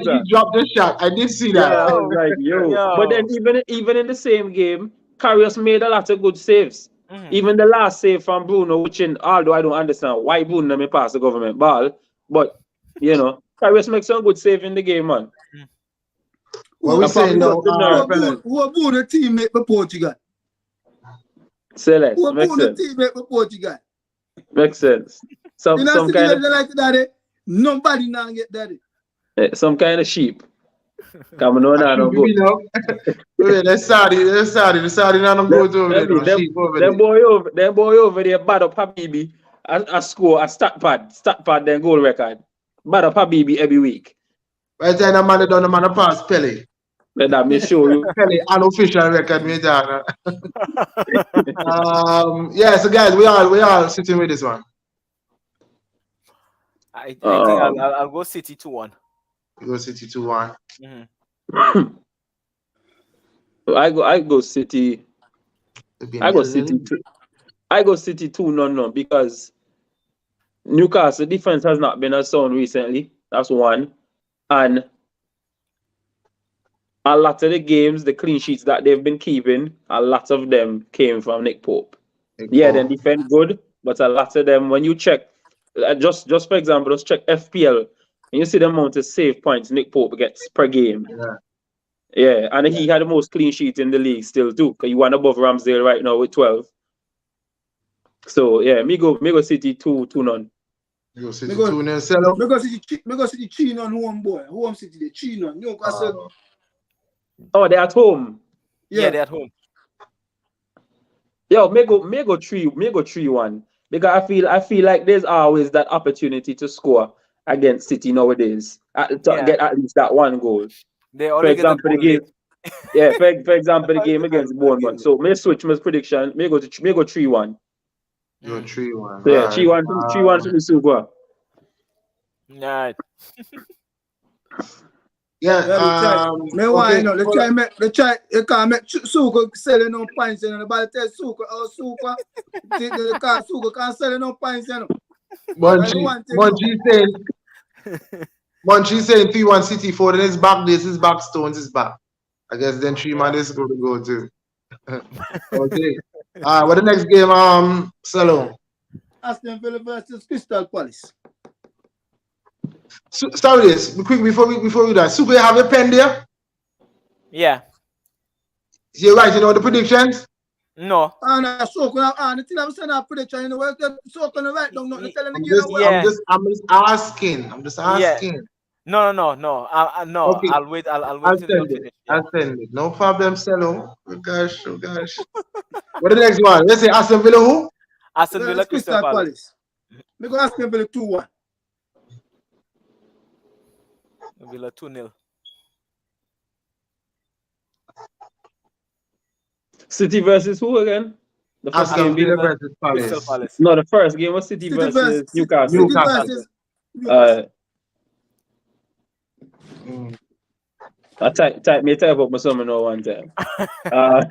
the shot. I did see that. Yeah, I was like, yo. But then even in the same game, Karius made a lot of good saves. Even the last save from Bruno, although I don't understand why Bruno may pass the government ball, but Karius makes some good save in the game, man. What we saying now? Who are Bruno teammate for Portugal? Celeste, Who are makes Bruno sense. teammate for Portugal? Makes sense. Some kind of like daddy. Nobody now get daddy. Some kind of sheep. Come on, no go. That's Saudi. The Saudi now don't go over there. Them boy over there bad up Habibi. I score a stat pad, then goal record. Bad up Habibi every week. Right there, the man pass Pele. Let me show you. Pele unofficial record, me down. Yeah, so guys, we all sitting with this one. I think I'll go City 2-1. You go City 2-1. I go City. I go City 2-0 because Newcastle defense has not been as sound recently. That's one. And a lot of the games, the clean sheets that they've been keeping, a lot of them came from Nick Pope. They defend good, but a lot of them, when you check, just for example, just check FPL, and you see the amount of save points Nick Pope gets per game. Yeah, and he had the most clean sheets in the league still too, because he won above Ramsdale right now with 12. So yeah, me go City 2-0. You go City Me go- 2-0 sell Me go see the Chin on home boy. Home City, the Chin on. Newcastle. Oh, they're at home. Yeah, they're at home. Yo, me go 3-1. Because I feel like there's always that opportunity to score against City nowadays. To Yeah. get at least that one goal. They For already get example, the goal game. late. Yeah, for example, the game against Bournemouth. So me switch my prediction. Me go 3-1. You go 3-1. So yeah, Alright. 3-1 for the Super. Right. Yeah, Me want okay. you know, they try you can't make Suka selling no pints, you know. Nobody tell Suka, the car Suka can't sell no pints, you know. Munchie saying 3-1 City for then his back this, his back Stones is back. I guess then 3 man is going to go too. Okay. What the next game, Salo? Aston Villa versus Crystal Palace. Sorry, this quick before we do that. Super, you have a pen there? Yeah. You're writing all the predictions? No. And so the thing I'm saying, I prediction, you know, where so can write down, not telling the Yeah. I'm just asking. I'm just asking. No. No. Okay. I'll wait. I'll I'll wait till you send it. finish. I'll send it. No problem, Salo. Oh gosh. What the next one? Let's say Aston Villa who? Aston Villa, Crystal Palace. Me go Aston Villa 2-1. Villa 2-0. City versus who again? The first Aston game. Villa versus Crystal Palace. Palace. No, the first game was City versus Newcastle. Newcastle. I type up my summer no one time. Yeah,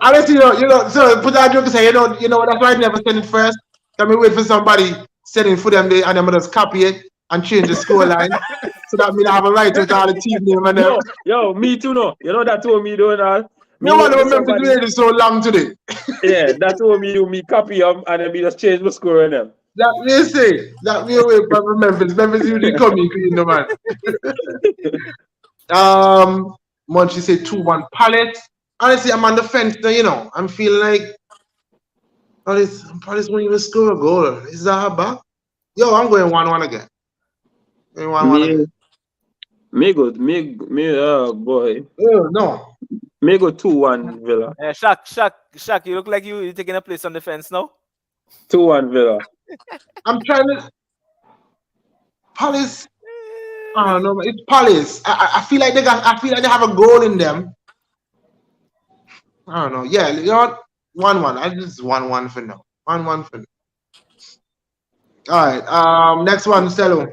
honestly, so put that joke and say, that's why I never send it first. Let me wait for somebody sending for them there, and I'm gonna just copy it and change the score line. So that means I have a right with all the team name and them. Yo, me too, no. You know that's what me doing now. No one remember to do it so long today. Yeah, that's what me do. Me copy them and then me just change my score on them. That me say, that me away from Memphis. Memphis usually come in clean, no man. Munchie said 2-1 Palace. Honestly, I'm on the fence now, I'm feeling like Palace won't even score a goal. Is that back? Yo, I'm going 1-1 again. Oh boy. Oh no. Me go 2-1 Villa. Shaq, you look like you're taking a place on the fence now. 2-1 Villa. I'm trying to Palace. I don't know, it's Palace. I feel like they have a goal in them. I don't know. Yeah, 1-1. I just 1-1 for now. 1-1 for now. All right. Next one, Stelo.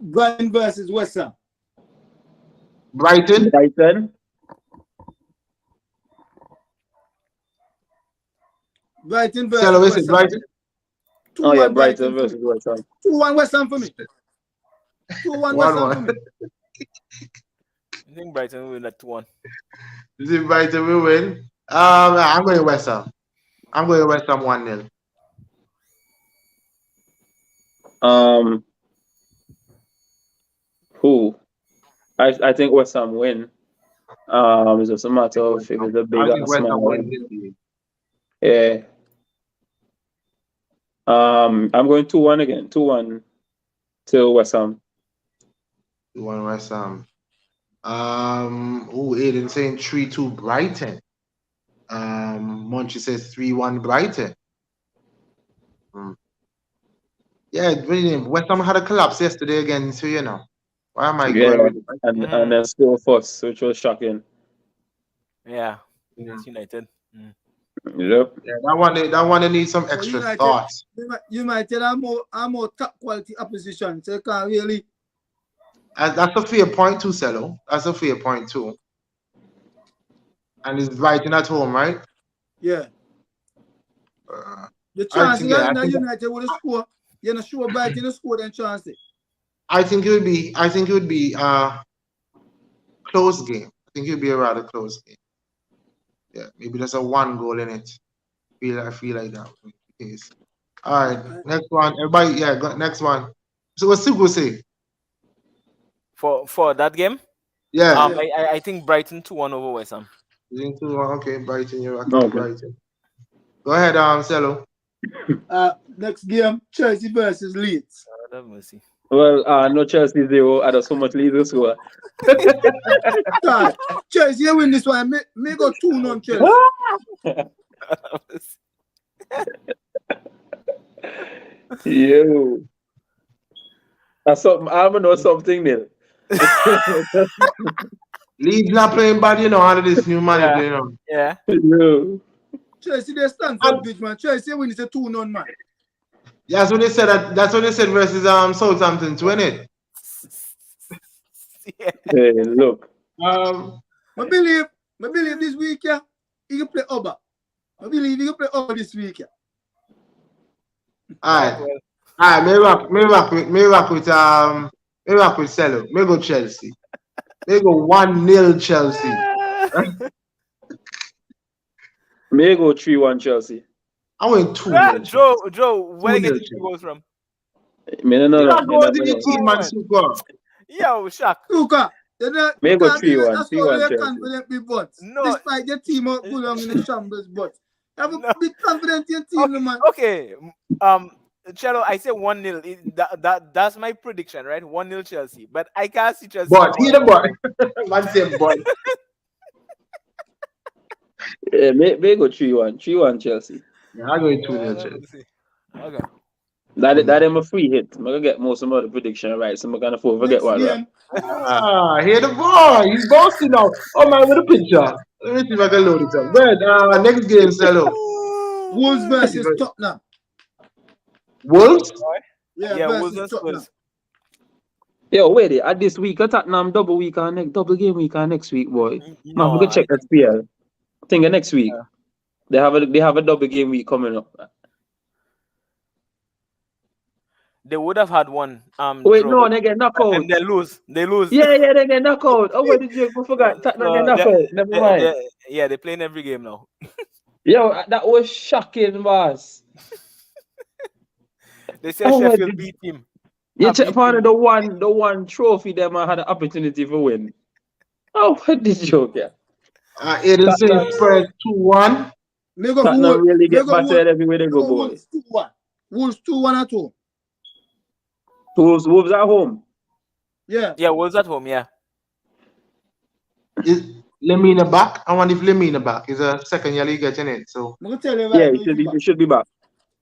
Brighton versus West Ham. Brighton. Brighton versus Stelo, West is it Ham. Brighton? Oh yeah, Brighton versus West Ham. 2-1 West Ham for me. 2-1 West Ham for me. I think Brighton will win at 2-1. Is it Brighton will win? I'm going West Ham. I'm going West Ham 1-0. Who? I think West Ham win. It's just a matter of if it's a big or small one. Yeah. I'm going 2-1 again. 2-1 to West Ham. 2-1 West Ham. Aiden saying 3-2 Brighton. Munchie says 3-1 Brighton. Yeah, West Ham had a collapse yesterday again, so why am I going? And then score first, which was shocking. Yeah, against United. Yep. Yeah, that one needs some extra thoughts. United are more top quality opposition, so you can't really. That's a fair point too, Selo. That's a fair point too. And it's Brighton at home, right? Yeah. The chance United would score. You're not sure Brighton will score then chance it. I think it would be a close game. I think it would be a rather close game. Yeah, maybe there's a 1 goal in it. I feel like that. All right, next one. Everybody, next one. So what's Sugo say? For that game? Yeah. I think Brighton 2-1 over West Ham. Okay, Brighton, you're okay. Brighton. Go ahead, Cello. Next game, Chelsea versus Leeds. God have mercy. Well, no Chelsea 0. I don't so much Leeds score. God, Chelsea win this one. May go 2-0 Chelsea. Yo. That's something. I don't know something there. Leeds not playing bad, you know, under this new manager, you know. Yeah. Yo. Chelsea, they stand for big man. Chelsea win is a 2-0 man. Yeah, that's what they said. That's what they said versus Southampton to win it. Yeah. Hey, look. I believe this week, yeah, he can play Oba. I believe he can play Oba this week, yeah. Alright. May rock with Cello. May go Chelsea. May go 1-0 Chelsea. May go 3-1 Chelsea. I went 2-0. Joe, where you get the goals from? Me no. Go to the team, man, super. Yo, Shaq. Luka, May go 3-1. That's 3-1 why they're Chelsea. confident with butts. No. Despite your team out go along in the shambles, but have a big confidence in your team, man. Okay. Cello, I say 1-0. That's my prediction, right? 1-0 Chelsea. But I can't see Chelsea. But he the boy. Man say boy. Yeah, may go 3-1. 3-1 Chelsea. Yeah, I go 2-0 Chelsea. Okay. That am a free hit. I'm gonna get most of the prediction right, so I'm gonna forget what. Next game, Here the boy. He's bossy now. Oh man, with a picture. Let me see if I can load it up. Right, next game, Cello. Wolves versus Tottenham. Wolves? Yeah, Wolves and versus Tottenham. Spurs. Yo, wait at this week, I Tottenham double game week on next week, boy. No, Man, we can check SPL. I think next week. Yeah. They have a double game week coming up. They would have had one. Wait, draw, no, but- they get knocked out. and they lose. They lose. Yeah, they get knocked out. Oh, wait, did you forgot? Tottenham get knocked out. Never mind. They're playing every game now. Yo, that was shocking, boss. They say Oh, Sheffield my beat him. You check part of the one trophy them I had an opportunity for win. Oh, what this joke, yeah. It is Spurs 2-1. May go Tottenham Wolves. really get May go battered everywhere they go, boy. Wolves 2-1. Wolves 2-1 at home. Wolves at home. Yeah. Yeah, Wolves at home. Yeah. Is Lemina back? I wonder if Lemina back. Is a second year league getting it. So I'm gonna tell you Yeah, right. he should be back.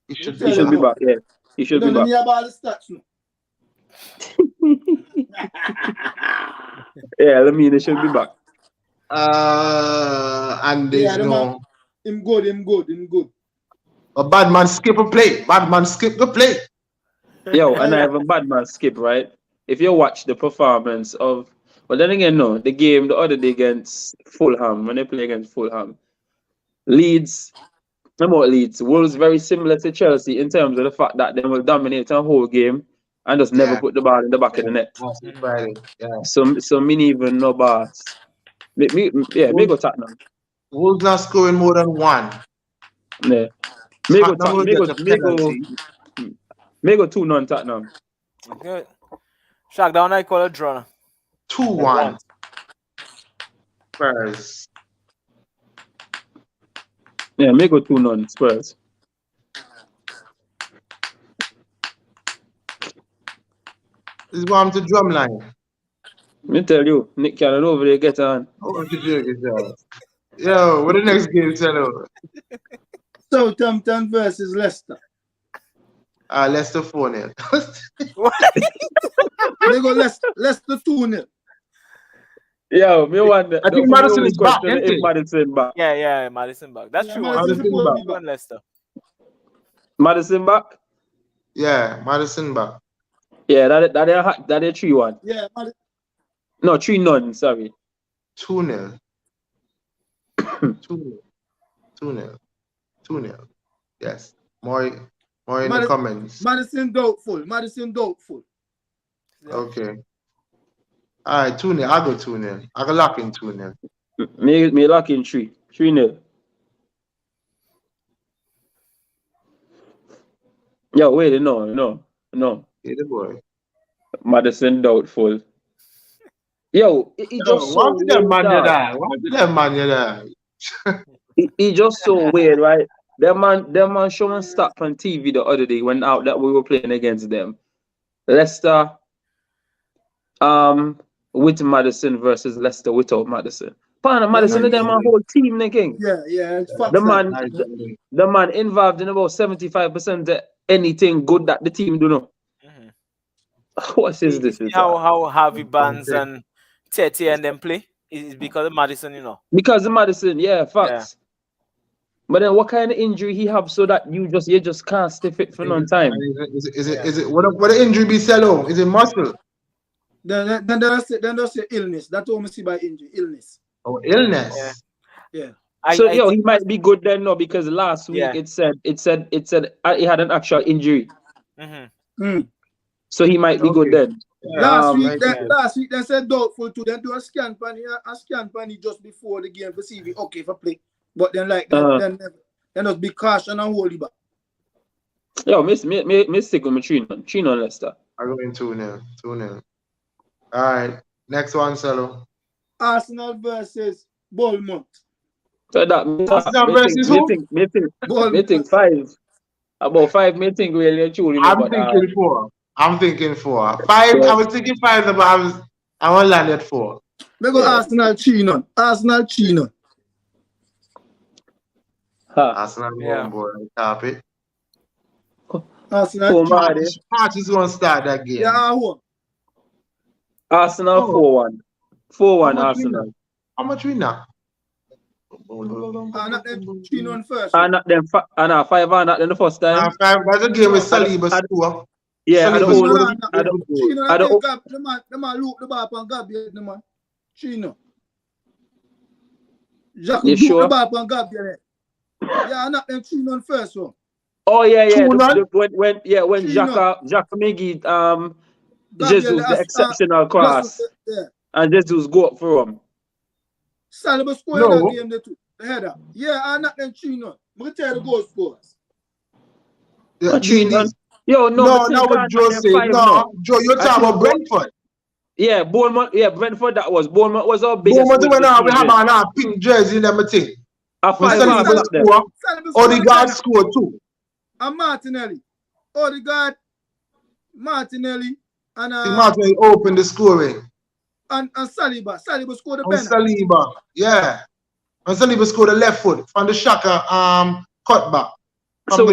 he should He He should be back. Yeah, he should be You don't back. know about the stats, no. Yeah, Lemina should be back. And there's Yeah, the no. Him good. A bad man skip a play. Bad man skip the play. Yo, and I have a bad man skip, right? If you watch the performance of, but then again, no, the game the other day against Fulham, when they play against Fulham, Wolves very similar to Chelsea in terms of the fact that they will dominate the whole game and just never Yeah. put the ball in the back of the net. Friday. Yeah. So me even no bars. Me go Tottenham. Wolves not scoring more than one. Yeah. Me go Tottenham will Tottenham. get a penalty. Me go 2-0 Tottenham. Good. Shaq, down I call a draw. 2-1. Spurs. Yeah, me go 2-0 Spurs. This is what I'm to drumline. Me tell you, Nick Cannon over there get on. Oh, good job. Yo, what the next game, Cello? Southampton versus Leicester. Leicester 4-0. They go Leicester 2-0. Yo, me wonder. I think Madison is back, isn't he? Madison back. Yeah, Madison back. That's Yeah, true. Madison Madison supposed to back. be One Leicester. Madison back. Yeah, Madison back. Yeah, that 3-1. Yeah, No, 3-0. Sorry. 2-0. 2-0. Yes. More in the comments. Madison doubtful. Okay. All right, 2-0. I'll go 2-0. I can lock in 2-0. Me lock in 3-0. Yo, wait, no. Hey, the boy. Madison doubtful. Yo, he just Why so did that weird, man dog. there? Why did that man there? He just so weird, right? Them man showing stat on TV the other day when out that we were playing against them. Leicester, with Madison versus Leicester without Madison. Madison and them a whole team, king. Yeah, it's facts. The man involved in about 75% of anything good that the team do know. What is this? How Harvey Barnes and Tete and them play? Is because of Madison, you know. Because of Madison, yeah, facts. Yeah. But then what kind of injury he have so that you just can't stay fit for no time? Is it what the injury be sell? Is it muscle? Then they say illness. That's what we see by injury. Illness. Oh, illness. Yeah. He might be good then, no, because last week it said he had an actual injury. So he might be good then. Last week they said doubtful too. They do a scan pan just before the game to see if he okay for play. But then then just be caution and hold it back. Yo, me stick with my 3-0 Leicester. I'm going 2-0. All right. Next one, Salo. Arsenal versus Bournemouth. So that Arsenal versus who? Me think 5. About 5, me think really truly. I'm thinking 4. 5. I was thinking 5, but I want to land at 4. We go Arsenal 3-0. Arsenal 3-0. Arsenal one boy. Top it. Arsenal. Party's going to start that game. Yeah, Arsenal 4-1. 4-1 Arsenal. How much we now? Not them 3-0 first. And not them 5 and not them the first time. 5. That's a game with Saliba score. Yeah, the man loop the ball and Gabriel, the man. 3-0. Jacques loop the ball and Gabriel. Yeah, not them 3-0 first one. Oh yeah. When Jacques Miggy Jesus the exceptional class. And Jesus go up for him. Saliba scored that game the header. Yeah, I'm not them 3-0. I'm going to tell you the goal scores. Yeah, 3-0. Yo, no, that was Joe said. No, Joe, you're talking about Brentford. Yeah, Bournemouth. Yeah, Brentford. Bournemouth was our biggest. Bournemouth we have a pink jersey in them thing. A 5 score. Odegaard scored 2. And Martinelli. Odegaard, Martinelli, and Martinelli opened the scoring. And Saliba. Saliba scored the penalty. Saliba, yeah. And Saliba scored the left foot from the Shaka cutback. So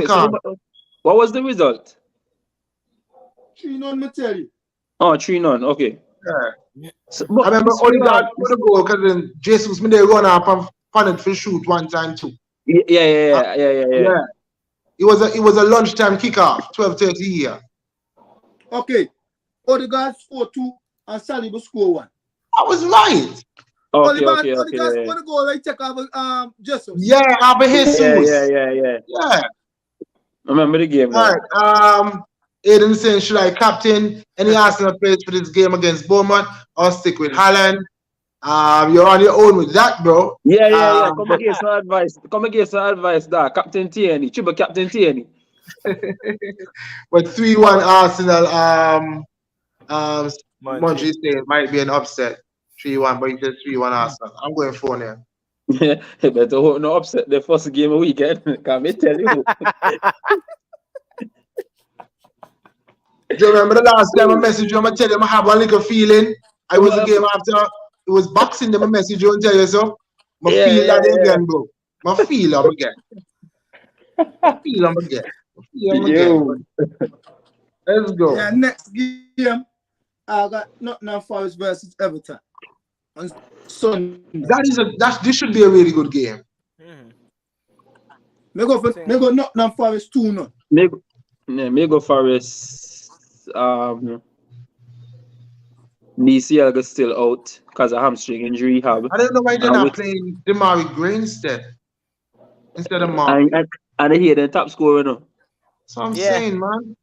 what was the result? 3-0, me tell you. Oh, 3-0, okay. Yeah. So, I remember Odegaard put a goal because then Jesus made a run up and punted for shoot one time too. Yeah. It was a lunchtime kickoff, 12:30 here. Okay. Odegaard scored 2 and Saliba scored 1. I was right. Odegaard scored a goal like check out Jesus. Yeah, after Jesus. Yeah. I remember the game. All right. Aiden saying, should I captain any Arsenal players for this game against Bournemouth or stick with Haaland? You're on your own with that, bro. Yeah. Come and give some advice. That Captain Tierney, Chiba Captain Tierney. But 3-1 Arsenal. Mungie saying might be an upset. 3-1, but he said 3-1 Arsenal. I'm going 4 now. Yeah, better hope no upset the first game of weekend. Can me tell you? Do you remember the last time I messaged you? I'm tell you I have one little feeling. I was a game after it was boxing. Them I message you and tell you so. I feel that again, bro. I feel them again. Let's go. Yeah, next game I got Nottingham Forest versus Everton on Sunday. This should be a really good game. Me go Nottingham Forest 2-0. Me go Forest. DCL is still out because of hamstring injury. I don't know why they're not playing Demari Gray instead of Mark. And he the top scorer now. So I'm saying, man.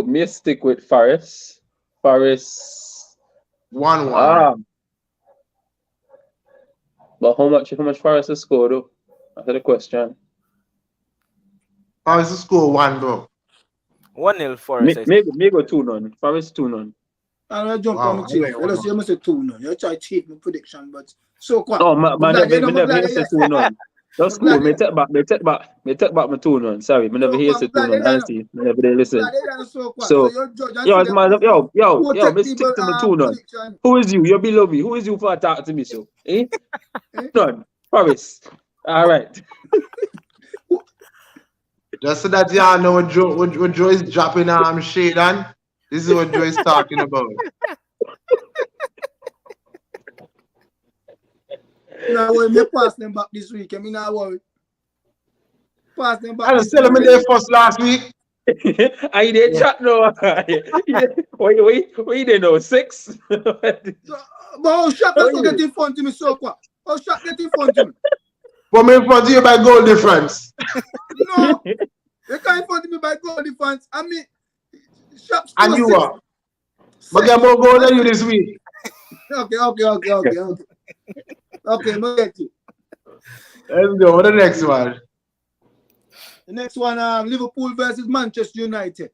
Me stick with Forest. Forest 1-1. But how much Forest has scored though? That's the question. Forest score 1, bro. 1-0 Forest. Me go 2-0. Forest 2-0. And I jump Wow, on the chair. okay, You must say 2 now. You try to cheat my prediction, but so quick. No, man, never hear say 2-0. That's I'm glad cool. Me you- take back my 2-0. Sorry, me never hear say 2-0. I see. Me never did listen. So So, you're judge and Yo, see man, them yo, me stick people, to my 2-0. prediction. Who is you? You below me. Who is you for talking to me so? Eh? None. Promise. All right. Just so that y'all know what Joe is dropping shade on. This is what Joe is talking about. No worry, me pass them back this week. I mean, not worry. Pass them back. I was telling me they first last week. I did chat no. Wait, they know 6. But how shot Oh, that's yeah. get in front of me so quick? How shot get in front of me? But me in front of you by goal difference. No, they can't in front of me by goal difference. I mean, shot And you 6. are. But get more goal than you this week. Okay. Okay, me get you. Let's go. What the next one? The next one, Liverpool versus Manchester United.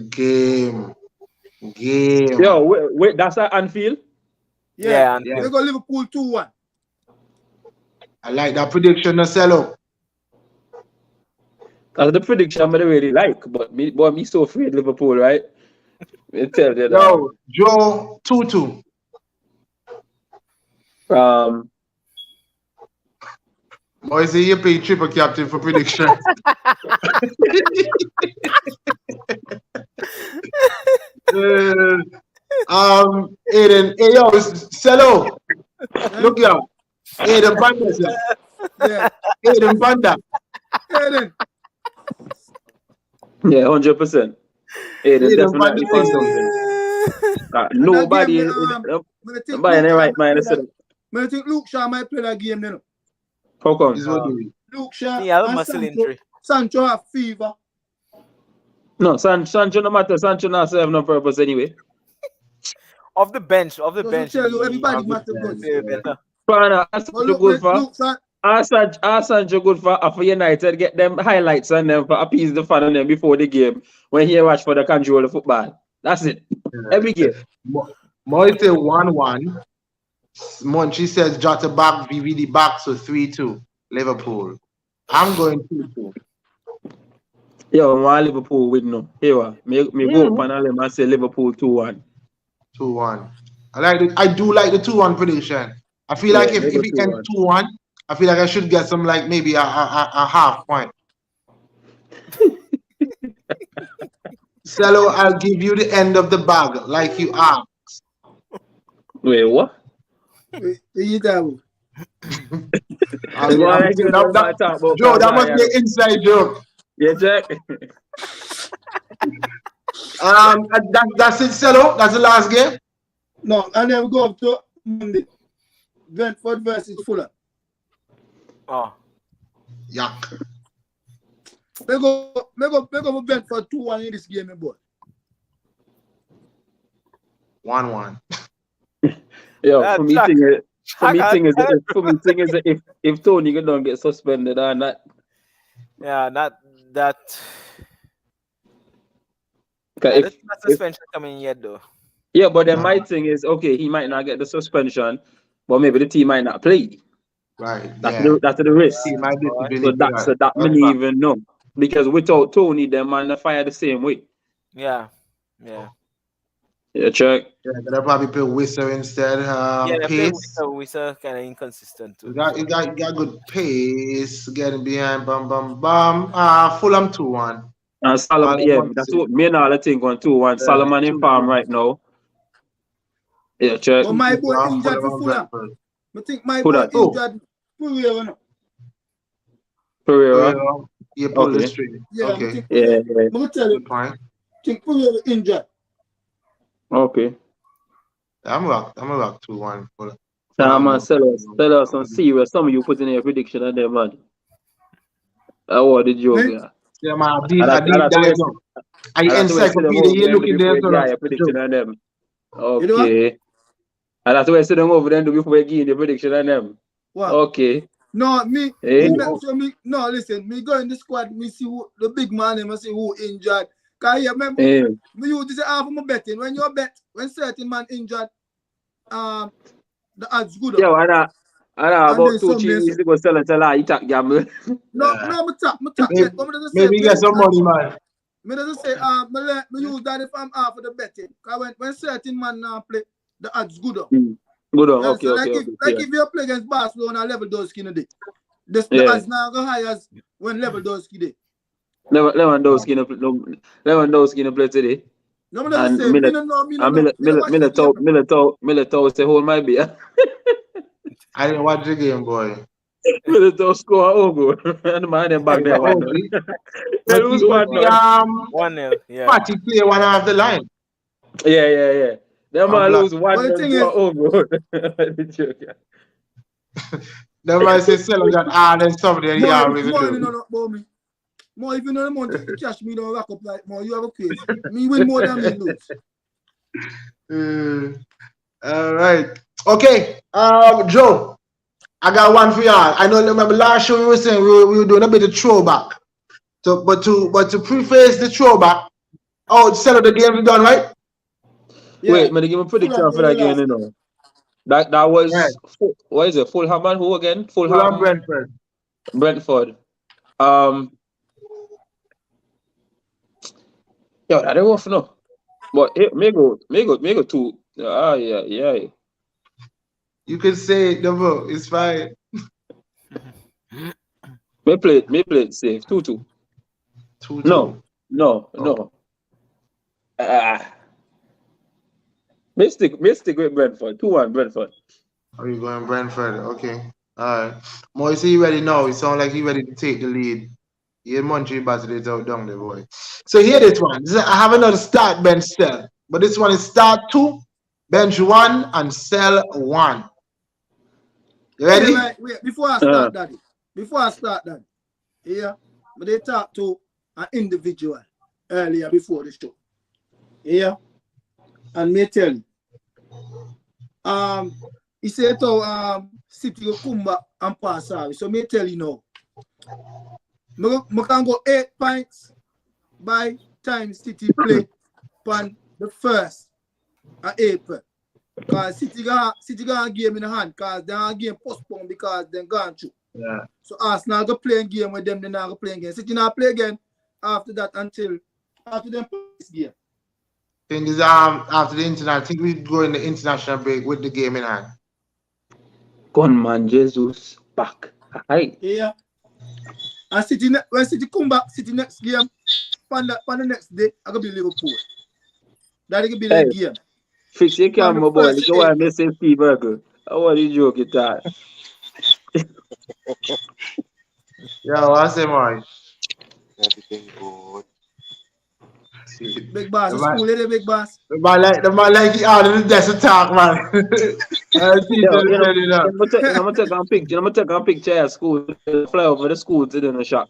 Game. Yo, wait, that's at Anfield? Yeah. They go Liverpool 2-1. I like that prediction, no sell out. That's the prediction I really like, but me so afraid Liverpool, right? Me tell you that. Yo, Joe 2-2. Boy, say you pay triple captain for prediction. Aiden, hey yo, Cello. Look here. Aiden Banda, sir. Yeah. Aiden Banda. Aiden. Yeah, 100%. It is Aiden definitely Banda. something. Nobody in the right mind. I think Luke Shaw might play that game now. How come? Is what do we? Luke Shaw He had a and muscle injury. Sancho have fever. No, Sancho no matter. Sancho not serve no purpose anyway. Off the bench. Tell you, everybody he- matter good. better. Fana, Sancho good for. Sancho good for United. Get them highlights on them for appease the fan on them before the game. When he watch for the control the football. That's it. Every game. Moite 1-1. Monchi says Jota back, VVD back, so 3-2. Liverpool. I'm going 2-2. Yo, my Liverpool win no. Here, me go up and I say Liverpool 2-1. 2-1. I do like the 2-1 prediction. I feel like if it can 2-1, I feel like I should get some like maybe a half point. Cello, I'll give you the end of the bag like you asked. Wait, what? You tell Joe, that must be an inside joke. Yeah, Jack. That's it, Cello. That's the last game. No, and then we go up to Monday. Brentford versus Fulham. Oh. Yuck. They go for Brentford 2-1 in this game, my boy. 1-1. Yo, for me thing is if Tony don't get suspended or not. Yeah, not that. Okay, There's not suspension coming yet though. Yeah, but then my thing is, okay, he might not get the suspension, but maybe the team might not play. Right. That's the risk. He might be So that many even know. Because without Tony, them man fire the same way. Yeah. Yeah, check. Yeah, they'll probably play Whistle instead. Pace. Whistle kind of inconsistent too. You got good pace. Getting behind. Bum. Fulham 2-1. And Solomon, yeah, that's what me and all I think on 2-1. Solomon in farm right now. Yeah, check. But my boy injured for Fulham. I think my boy injured Pereira. Pereira. You pull the string. Yeah, okay. Yeah. I'm gonna tell you. I think Pereira injured. Okay. I'm rock 2-1. Nah, man, tell us on serious. Some of you put in a prediction on them, man. What did you get? Yeah, man, I deep dive. I encyclopedia. You looking there for prediction on them. Okay. And that's why I said them over there before we give the prediction on them. What? Okay. No, Hey. no, listen, me go in the squad, me see who the big man, and I see who injured. Cause you remember, Yeah. me used to say half of my betting. When you bet, when certain man injured, the odds good. Yo, I know And about then 2-3 some weeks ago selling a lie, you talk gamble. No, me tap Maybe, bet. But me doesn't say, maybe get some money, man. me doesn't say, me use that if I'm half of the betting. Cause when certain man play, the odds good. Good on, Yeah, okay, so okay, like okay. if you play against Barcelona, level those skin a day. The Yeah. odds now go high as when level those skin day. Lewandowski in the play today. No, me doesn't And say, me no know, me no know. Me no watch the game. Militao say hold my beer. I didn't watch the game, boy. Militao score a own goal. And the man them back there 1-0. They lose 1-0. 1-0, yeah. Party play one half the line. Yeah. Them man black. lose 1-0 thing to is- a own goal. The joke, yeah. The man say sell that then somebody and he always More do. you know about me. More if you know the amount of cash me don't rack up like more, you have a case. Me win more than me lose. All right. Okay. Joe, I got one for y'all. I know. Remember last show we were saying we were doing a bit of throwback. So, but to preface the throwback, sell the game done, right? Yeah. Wait, man, give me a prediction for that game, you know. That was what is it? Fulham and who again? Fulham Brentford. Brentford. Yo, that ain't rough no. But it may go two. Yeah. You can say it, double. It's fine. May play it safe. 2-2. 2-2. No. May stick with Brentford. 2-1 Brentford. Are you going Brentford? Okay. All right. Moise, he ready now. It sounds like he ready to take the lead. He had Montreal battered it out down the boy. So here this one. I have another start bench sell. But this one is start 2, bench 1, and sell 1. You ready? Wait, before I start that. Yeah. But they talk to an individual earlier before the show. Yeah. And me tell you. He said to City will come back and pass out. So me tell you now. I can go 8 points by time City play on the 1st of April. Because City got a game in the hand because they are game postponed because they're gone through. Yeah. So Arsenal go play a game with them, they're not going to play again. City not play again after that until after them play this game. Thing is, after the international, I think we go in the international break with the game in hand. Gunman Jesus back. Hi. Yeah. And City, when City come back, City next game, on the next day, I going to be Liverpool. That will be the game. Fix your camera, boy. Look at why I say Steve Urkel. I want you joke it out. Yeah, what's the man? Everything good. Big boss, school lady, big boss. The man like he out of the desk to talk, man. I'm gonna take a picture at school. Fly over the school to the shop.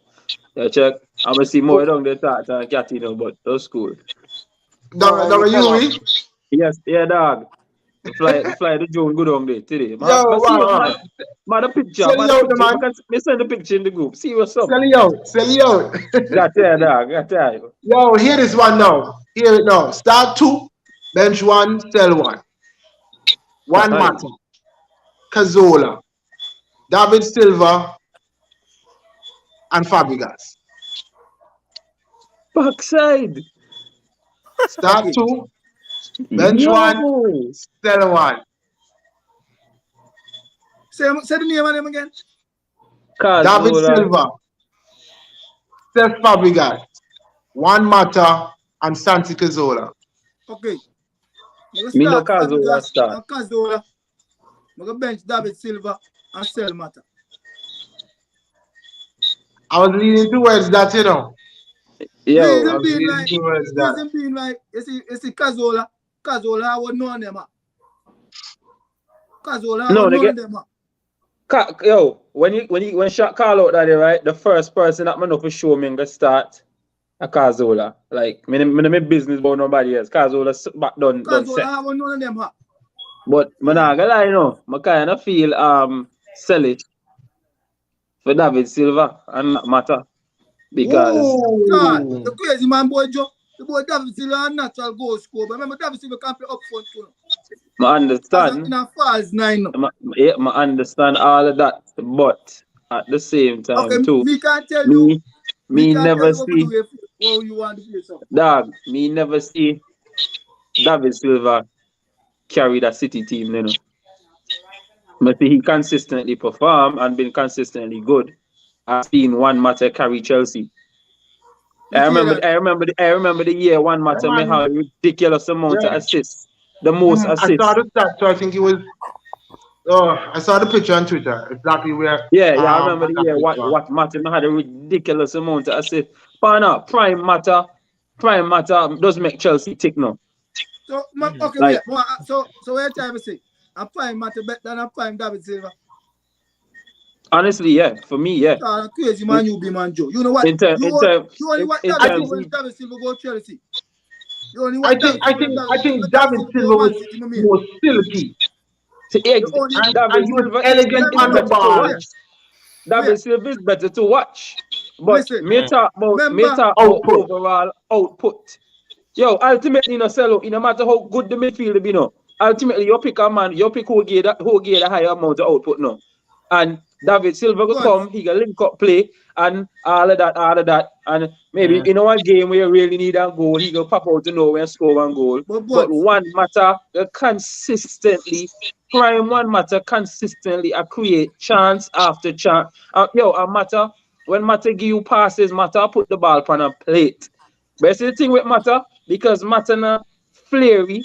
Yeah, check. I'm gonna see more down there talk and cat, you know, but those school. Dog, you? Yes, yeah, dog. Fly the drone good on there today. Wow. Man, the picture. Me send the picture in the group. See what's up. Sell you out. That's it, dog. That's it. Yo, hear this one now. Hear it now. Start 2, bench 1, sell 1. One matter. Cazorla, David Silva, and Fabregas. Backside. Start 2, bench 1, sell 1. Say the name of them again. David Silva, Cesc Fabregas, Juan Mata, and Santi Cazorla. Okay. Me no Cazorla start. Cazorla. I'm going to bench David Silva and sell Mata. I was leaning towards that, you know. Yo, Reason being like, you see Cazorla I would know them. Cazorla I would know them. Yo, when shot call out that day, right? The first person that man know for sure me gonna start a Cazorla. Like me make business about nobody else. Cazorla back done set. I would know them. But man, I gotta lie, you know, I kind of feel sell it for David Silva and Mata because God, the crazy man boy Joe. The boy David Silva a natural goal scorer. But remember, David Silva can play up front too. I As understand. in a false nine. I understand all of that, but at the same time Okay, too, me can tell you. me can't never tell you see what you want to play something. dog. Me never see David Silva carry that City team, you know. But he consistently perform and been consistently good. I've seen Juan Mata carry Chelsea. I remember the year Juan Mata Yeah, may have a ridiculous amount of Yeah. assists. The most I assists. saw the stats, so I think it was. Oh, I saw the picture on Twitter. Exactly where. Yeah, I remember the year what what Mata had a ridiculous amount of assists. Pana, Prime Mata does make Chelsea tick now. So, okay, Like- wait. So what you trying to say? I'm fine, Matt, better than I'm fine, David Silva. Honestly, yeah, for me, yeah. Crazy man, you be man, Joe. You know what? In term- you in only term- watch in David term- Silva when David Silva go Chelsea. You only I watch think David Silva go was Man City, my man. more silky. only- And David he was Silva elegant is on the better to ball. watch. David Silva is better to watch. But Listen, me talk about Output. overall output. Yo, ultimately, no sell out. No matter how good the midfield be, no. Ultimately, you pick a man, you pick who get the higher amount of output, no. And David Silva will Good. come, he can link up play, and all of that. And maybe in one game where you really need a goal, he will pop out to nowhere and score one goal. But Juan Mata consistently, Prime Juan Mata consistently create chance after chance. Mata, when Mata give you passes, Mata put the ball on a plate. But see the thing with Mata, because Mata na flary,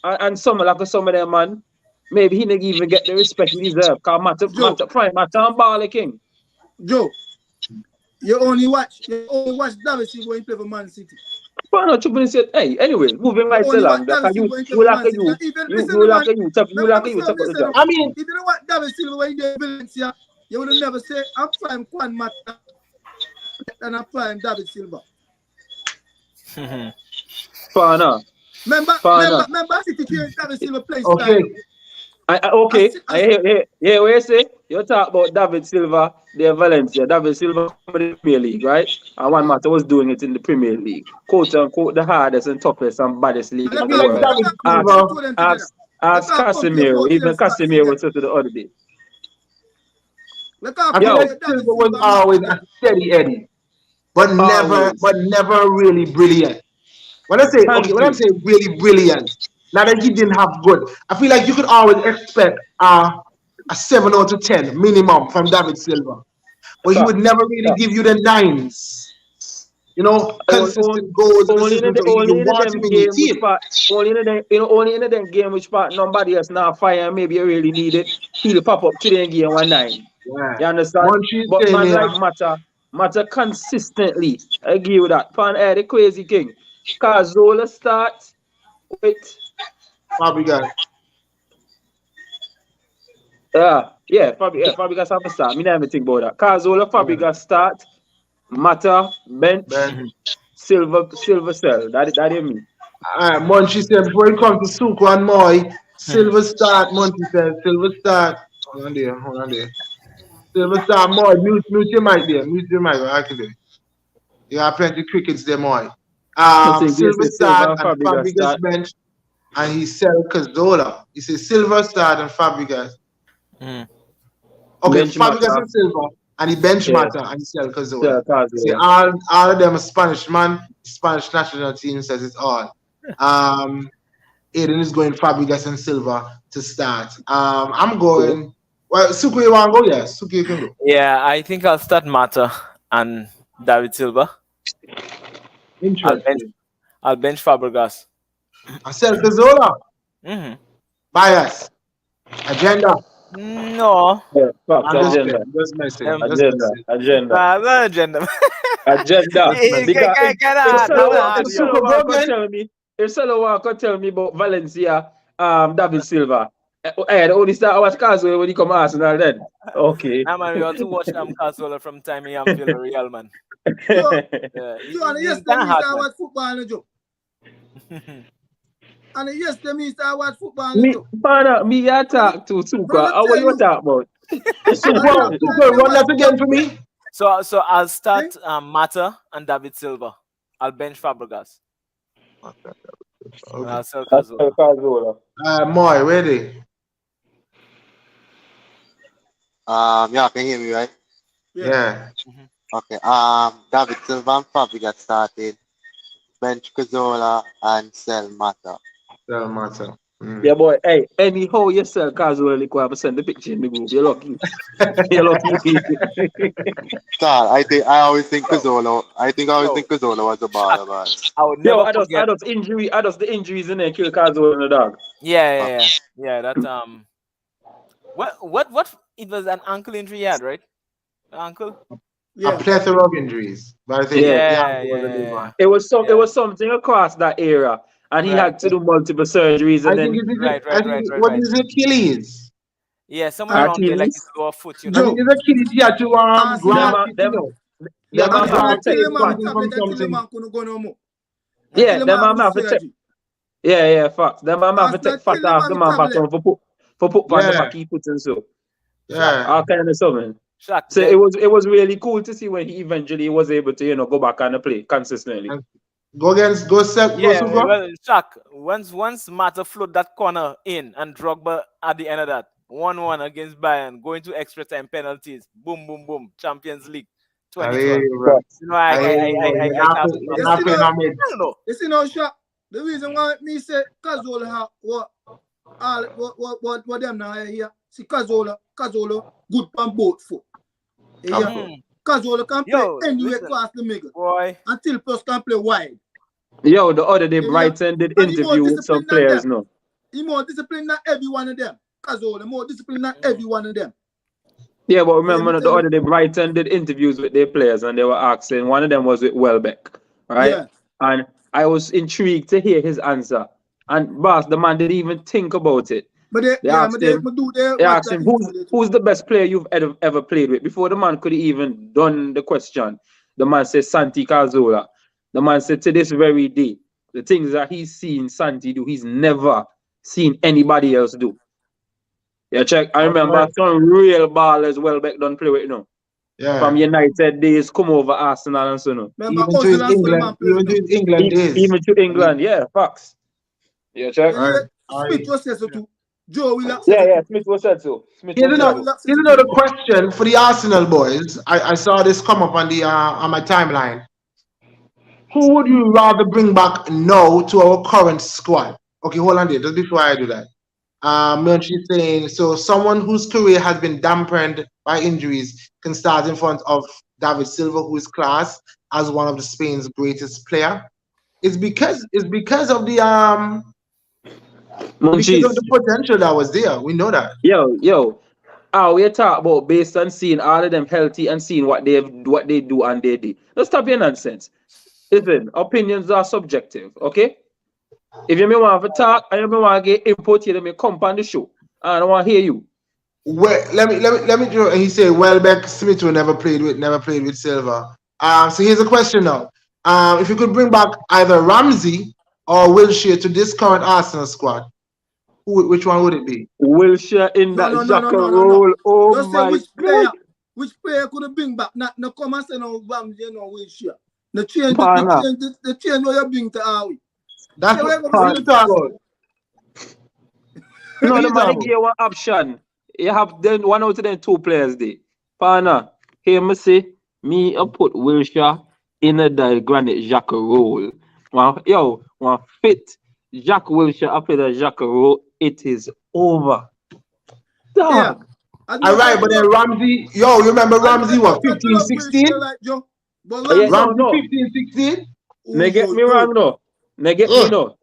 and some of them man, maybe he didn't even get the respect he deserve. Because Mata Prime and ball the king. Joe, you only watch David Silva when he play for Man City. But no, Chupin said, hey, anyway, moving right Only along. what David You Silva when he play like for a Man City. you Even like a you, talk about the job. I mean, if you know what David Silva when he did Valencia, you would never say I'm fine Juan Mata and I'm fine David Silva. Fana. Remember City David Silva plays okay. Okay, I hear what you say. You talk about David Silva, the Valencia. David Silva in the Premier League, right? And Juan Mata was doing it in the Premier League. Quote unquote, the hardest and toughest and baddest league in the world. Ask Casemiro. Even Casemiro said to the other day. I feel like Silva was always a steady Eddie, but never really brilliant. When I say really brilliant, not that he didn't have good. I feel like you could always expect a 7 out of 10 minimum from David Silva, but he would never really give you the 9s. You know, consistent goals. Only in them game which part nobody else now fire. Maybe you really need it. He'll pop up today and game 1-9. Yeah. You understand? But man like Mata consistently. I give you that. Pan air the crazy king. Cazorla starts with Fabregas. Fabregas have a start. Me never think about that. Cazorla, Fabregas start. Mata, bench, Silva sell. That is me. Munchie said before he comes to Suko and Moy, Silva start. Munchie said Silva start. Hold on there. Silva start. Moy, mute your mic there. Mute your mic actually. You got plenty crickets there, Moy. Silva start and Fabregas bench, and he sell Cazorla. He says Silva start and Fabregas. Okay, Bench Fabregas Mata. and Silva, and he bench Mata and he sell Cazorla. Yeah, See, all of them are Spanish man. Spanish national team says it's all. Aiden is going Fabregas and Silva to start. I'm going. Well, Suku, you want to go? Yes, Suku, you can go. Yeah, I think I'll start Mata and David Silva. Interesting. I'll bench Fabregas. I sell Cazorla. Bias. Agenda. No. Yeah, agenda. Just messing. Agenda. Not agenda. Agenda. If Salah could tell me about Valencia, David Silva. The only start I watch Cazorla when he come Arsenal then. Okay. Nah, man, we want to watch Cazorla from time he am Villarreal, man. I watch football, Joe. And yesterday I watch football. Me I talk to Suka. What you talk about? Suka, run that again for me. So I'll start Mata and David Silva. I'll bench Fabregas. Okay. Sell That's Cazorla. Cazorla. Moy, ready? Yeah, can you hear me, right? Yeah. Okay. David Silva and Fabregas started. Bench Cazorla and sell Mata. Del Matter. Yeah, boy. Hey, anyhow you sell Cazorla, I'm send the picture in the group. You're lucky. You're lucky. God, I always think Cazorla. I always think Cazorla was a baller, man. I would Yo, never I forget. just the injuries in there kill Cazorla and the dog. Yeah. That what? It was an ankle injury he had, right? Ankle. A Yeah. plethora of injuries, but I think Yeah. the ankle was a big Yeah. one. It Yeah. was something across that era, and he Right. had to do multiple surgeries, I and think then it is. Right. I think what is Achilles? Yeah, somewhere around there, like his Achilles. lower foot, you I know. think Joe, it's Achilles. He had to Arsenal, grab it, you know. He had Them to man have Arsenal to grab tell take him it I'm a facts. from tablet until the something. man couldn't go no more. Yeah, Until the them man man have do to take. surgery. Yeah, facts. Them man have to Arsenal take fat tell him off I'm the a man tablet. bottom for put on the Yeah, back he put in so. yeah. All kind of something. Shaq, So it was really cool to see when he eventually was able to go back and play consistently. And go yeah, Super. well, Shaq, once Mata float that corner in and Drogba at the end of that, 1-1 against Bayern, going to extra time penalties, boom, boom, boom, Champions League, I 2012. hear you, bro. You know, I hear you, bro. I can't stop You're You not see playing now, on mid. I don't know. you see now, Shaq, the reason why me say Cazorla what them now here. See Cazorla good on both foot. Yeah. Mhm. Cazorla can play Yo, anywhere listen, across the middle. boy. Until plus can play wide. Yo, the other day Yeah. Brighton did And he more interview with some disciplined than players, them. no. He more disciplined than every one of them. Cazorla more disciplined than every one of them. Yeah, but Yeah, remember me the tell other day Brighton did interviews with their players and they were asking, one of them was with Welbeck, right? Yeah. And I was intrigued to hear his answer. And boss, the man didn't even think about it. But They asked him, who's the best player you've ever played with? Before the man could even done the question, the man said Santi Cazorla. The man said to this very day, the things that he's seen Santi do, he's never seen anybody else do. Yeah, check. I remember some real ballers Welbeck don't play with, Yeah. From United days, come over Arsenal and so on. Remember, Even to his England days. Even to England, yeah, facts. Yeah, check. Smith was said so too. Joe will accept Yeah, Smith was said so. Here's another question for the Arsenal boys. I saw this come up on the on my timeline. Who would you rather bring back now to our current squad? Okay, hold on there. Just before I do that. She's saying, so someone whose career has been dampened by injuries can start in front of David Silva, who is classed as one of the Spain's greatest player. It's because of the because of the potential that was there. We know that. Yo. We talk about based on seeing all of them healthy and seeing what they do and they do. Don't stop your nonsense. Listen, opinions are subjective, okay? If you may want to talk and you may want to get input, you may come on the show. I don't want to hear you. Well, let me draw. And he said Welbeck, Smith never played with Silva. So here's a question now. If you could bring back either Ramsey or Wilshere to this current Arsenal squad, which one would it be? Wilshere in that Xhaka role. Oh just my God. Which player could have bring back? Not no come and say no Ramsey no Wilshere. The change what you bring to Awi. That's what you talk about. No, the man give you one option. You have then one out of them two players there. Partner, here me say, me I put Wilshere in the Granit Xhaka role. One fit Jack Wilshere after the Xhaka role, it is over. Dog. Yeah. All right, but then Ramsey, you remember Ramsey what, 15, 16? Ramsey 15, 16? They get me wrong no. They get me no.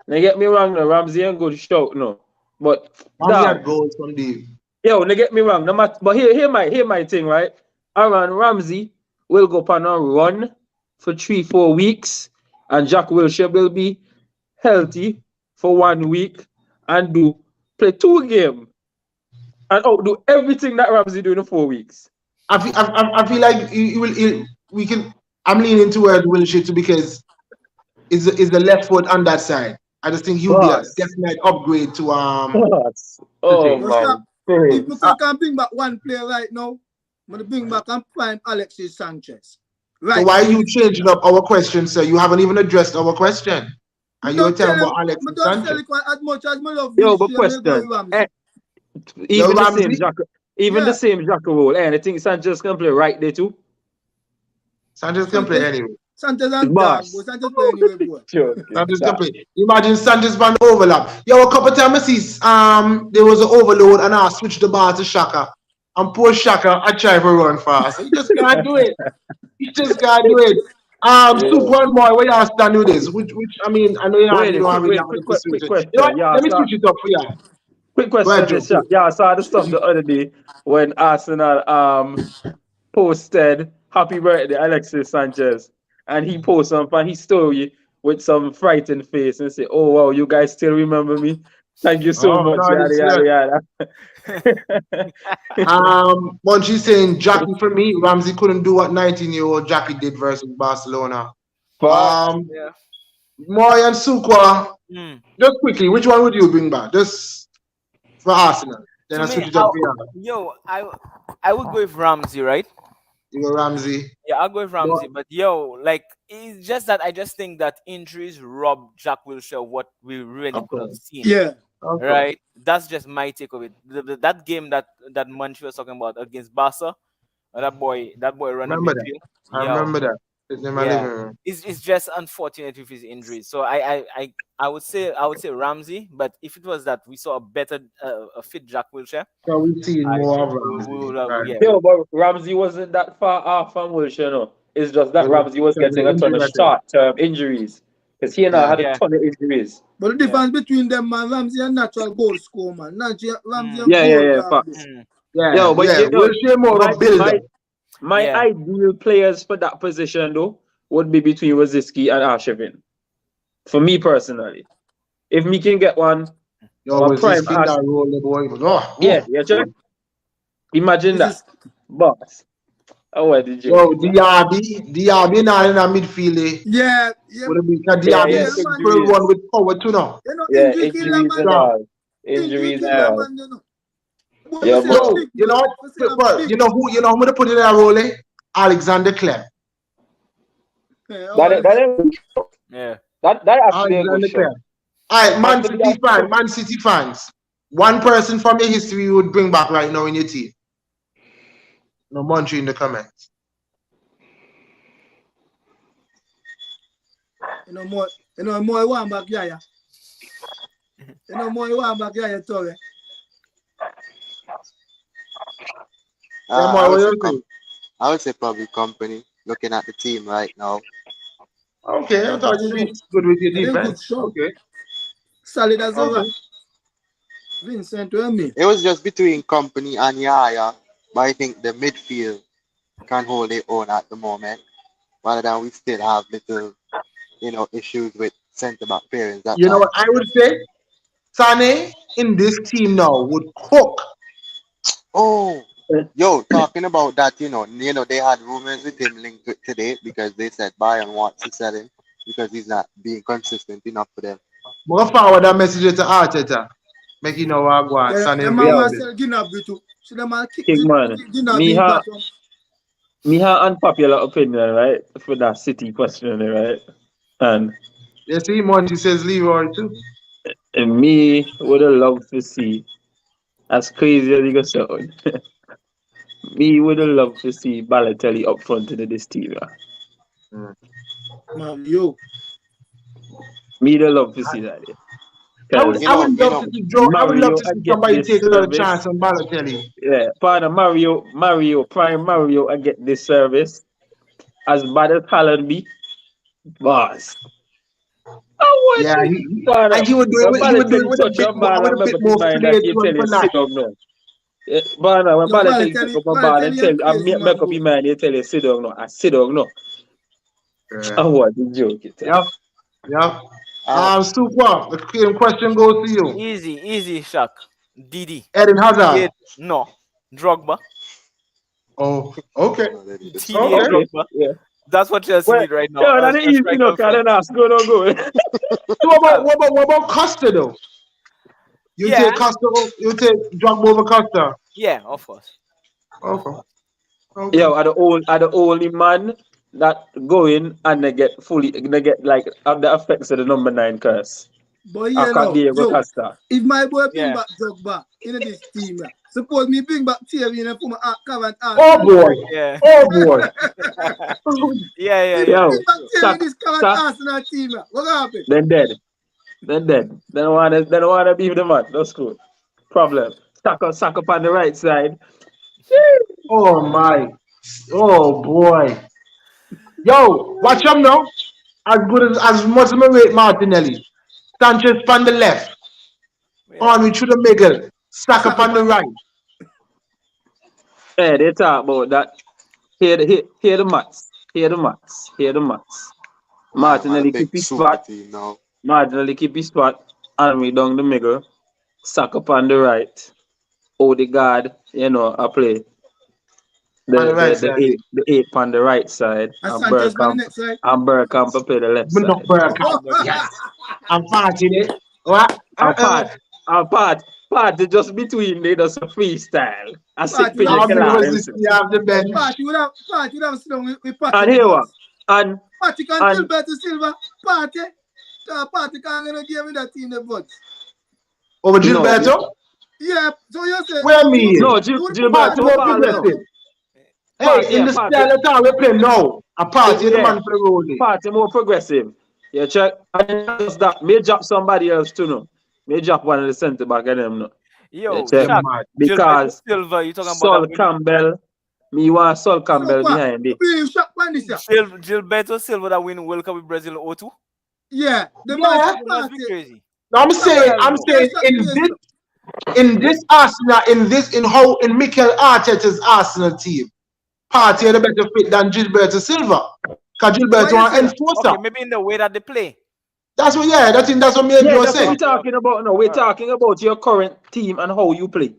They get me wrong no. Ramsey ain't good shout no. But Ramsey had goals from the. Yo, they get me wrong. No matter, but here my thing, right? Aaron Ramsey will go on a run for 3-4 weeks, and Jack Wilshere will be healthy for 1 week and play 2 games and do everything that Ramsey do in 4 weeks. I feel like I'm leaning towards Wilshere too because is the left foot on that side. I just think he will be a definite upgrade to Oh my. If we can bring back one player right now, I'm gonna bring back and find Alexis Sanchez. Right. So why are you changing up our question, sir? You haven't even addressed our question. And you're telling about Alexis I don't Sanchez. tell as much as I love Yo, but Vinicius, question. I go with Ramsey. Even the Ramsey? same Jack, even the same Jack role. And I think Sanchez can play right there too. Sanchez can play anyway. Sanchez and Boss. Dog, but Sanchez play anyway, boy. Sure. Sanchez can play. Imagine Sanchez van overlap. Yo, a couple times I see there was an overload and I switched the ball to Shaka. And poor Shaka, I try to run fast. He just can't do it. He just can't do it. Super one boy, where y'all stand with this? Which I mean, I know you don't really have to pursue it. Quick You know what? question. Yeah, Let me switch it up for you. Quick Go question. ahead, Joe. Yeah, I saw the stuff the other day when Arsenal posted happy birthday Alexis Sanchez, and he posted on his story with some frightened face and say, "Oh wow, you guys still remember me? Thank you so much." No, Yada. Munchie saying Jackie for me, Ramsey couldn't do what 19-year-old Jackie did versus Barcelona. Yeah. Moy and Sukwa, just quickly, which one would you bring back? Just for Arsenal. Then I switch it up for you. Yo, I would go with Ramsey, right? You go Ramsey. Yeah, I'll go with Ramsey. But yo, like it's just that I just think that injuries rob Jack Wilshere of what we really could have seen. Yeah. Okay. Right. That's just my take of it. That game that Munchie was talking about against Barca, that boy running Remember midfield. that. I remember that. It's in my living room. It's just unfortunate with his injuries. So I would say Ramsey, but if it was that we saw a better a fit Jack Wilshere, So we see more of Ramsey. Yo, but Ramsey wasn't that far off from Wilshere, no. It's just that Ramsey was getting a ton of short-term injuries. Because he and I had a ton of injuries. But the difference between them and Ramsey and natural goal scorer, man. Ramsey Yo, but Wilshere more of a builder. My ideal players for that position, though, would be between Rosicky and Arshavin. For me personally. If me can get one, prime that role, the boy. Jack. Imagine that. Boss. Oh, where did you? Yo, Diaby now in the midfield. Yeah. Diaby is a real one with power too now. Injuries and all. Injuries and all. Yeah, bro. You know who to put in that role? Alexander Clem. That actually a good show. All right, Man City fans. One person from your history you would bring back right now in your team. No Munchie in the comments. More one back Yaya. More one back Yaya Torre. I would say probably Company, looking at the team right now. Okay, I thought you'd be good with your defense. Okay. Solid as well. Vincent, tell me. It was just between Company and Yaya, but I think the midfield can hold their own at the moment. Rather than we still have little, issues with centre-back pairings. You know what I would say? Sane in this team now would cook. Oh, yo, talking about that, they had rumors with him linked with today because they said Bayern wants to sell him because he's not being consistent enough for them. We'll forward that message to Arteta. Make you know what I want. Me have unpopular opinion, right? For that City question, right? And you see, Monty says Leroy too. And me would have loved to see, as crazy as you go sound, me would have loved to see Balotelli up front in this team. Yo. Me would love to see that. I would love to see somebody take another chance on Balotelli. Yeah, partner prime Mario, and get this service. As bad as Haaland be, boss. He would do it with a bit more flair. But when Balotelli take up a ball and make up your mind, you tell you sit down now. I sit down now. Oh, what the joke? Yeah. Super. The question goes to you. Easy, Shaq. Didi. Eden Hazard. No. Drogba. Oh, okay. Drogba. Yeah. That's what Chelsea need right now. Yeah, that's easy enough. Go. What about Costa though? You take Costa. You take Drogba over Costa. Yeah, of course. Okay. Yeah, are the only man that going and they get like have the effects of the number 9 curse. But yeah, After no, Diego Joe, Costa. if my boy bring Yeah. back Drogba in this team, yeah, suppose me bring back Thierry in from Cavant. Oh boy. Yeah. Oh boy. Yeah. If Yo, you bring back Thierry in this Cavant Saka. Arsenal team, yeah, what happen? Then dead. They don't wanna be the man. That's cool. Problem. Suck up on the right side. Oh my. Oh boy. Yo, watch him now. As good as much as I rate Martinelli. Sanchez on the left. On through the middle. Saka on the right. Hey, they talk about that. Hear the maths. Martinelli big keep his super spot. team now. Martinelli keep his spot. And we down the middle. Saka on the right. Odegaard, I play. On the right side. The 8 on the right side. And And Sanchez on the next side. Bergkamp play the left Me side. not Bergkamp. Yes. I'm fighting it. What? And part just between they just a freestyle. I sit Party pin with the us. class. You have the bench. Party would have sit down with Party. And here what? And Party can and- kill better Silva. Party. Party can't gonna give me that team the votes. Over Gilberto? Yeah, so you say Where me? no, Party Gilberto more Paulo. progressive. Hey, Party, in the Party. style of how we play now, a party the Yeah. man for the road. Party more progressive. You check. And just that may drop somebody else too no. May drop one of the centre back of them no. Yo, Yeah, check. Shaq, Because Silva, you talking about Sol that Campbell, me want Sol Campbell what? behind it. You shot one this year. Gilberto Silva that win World Cup with Brazil 0-2? Yeah, the Yeah. man That must Party. be crazy. I'm saying in this Arsenal, in Mikel Arteta's Arsenal team, Party are the better fit than Gilberto Silva. Because Gilberto Why an is it? enforcer. Okay, maybe in the way that they play. That's what that's what me and Yeah, you that's what say. we're talking about now. We're talking about your current team and how you play.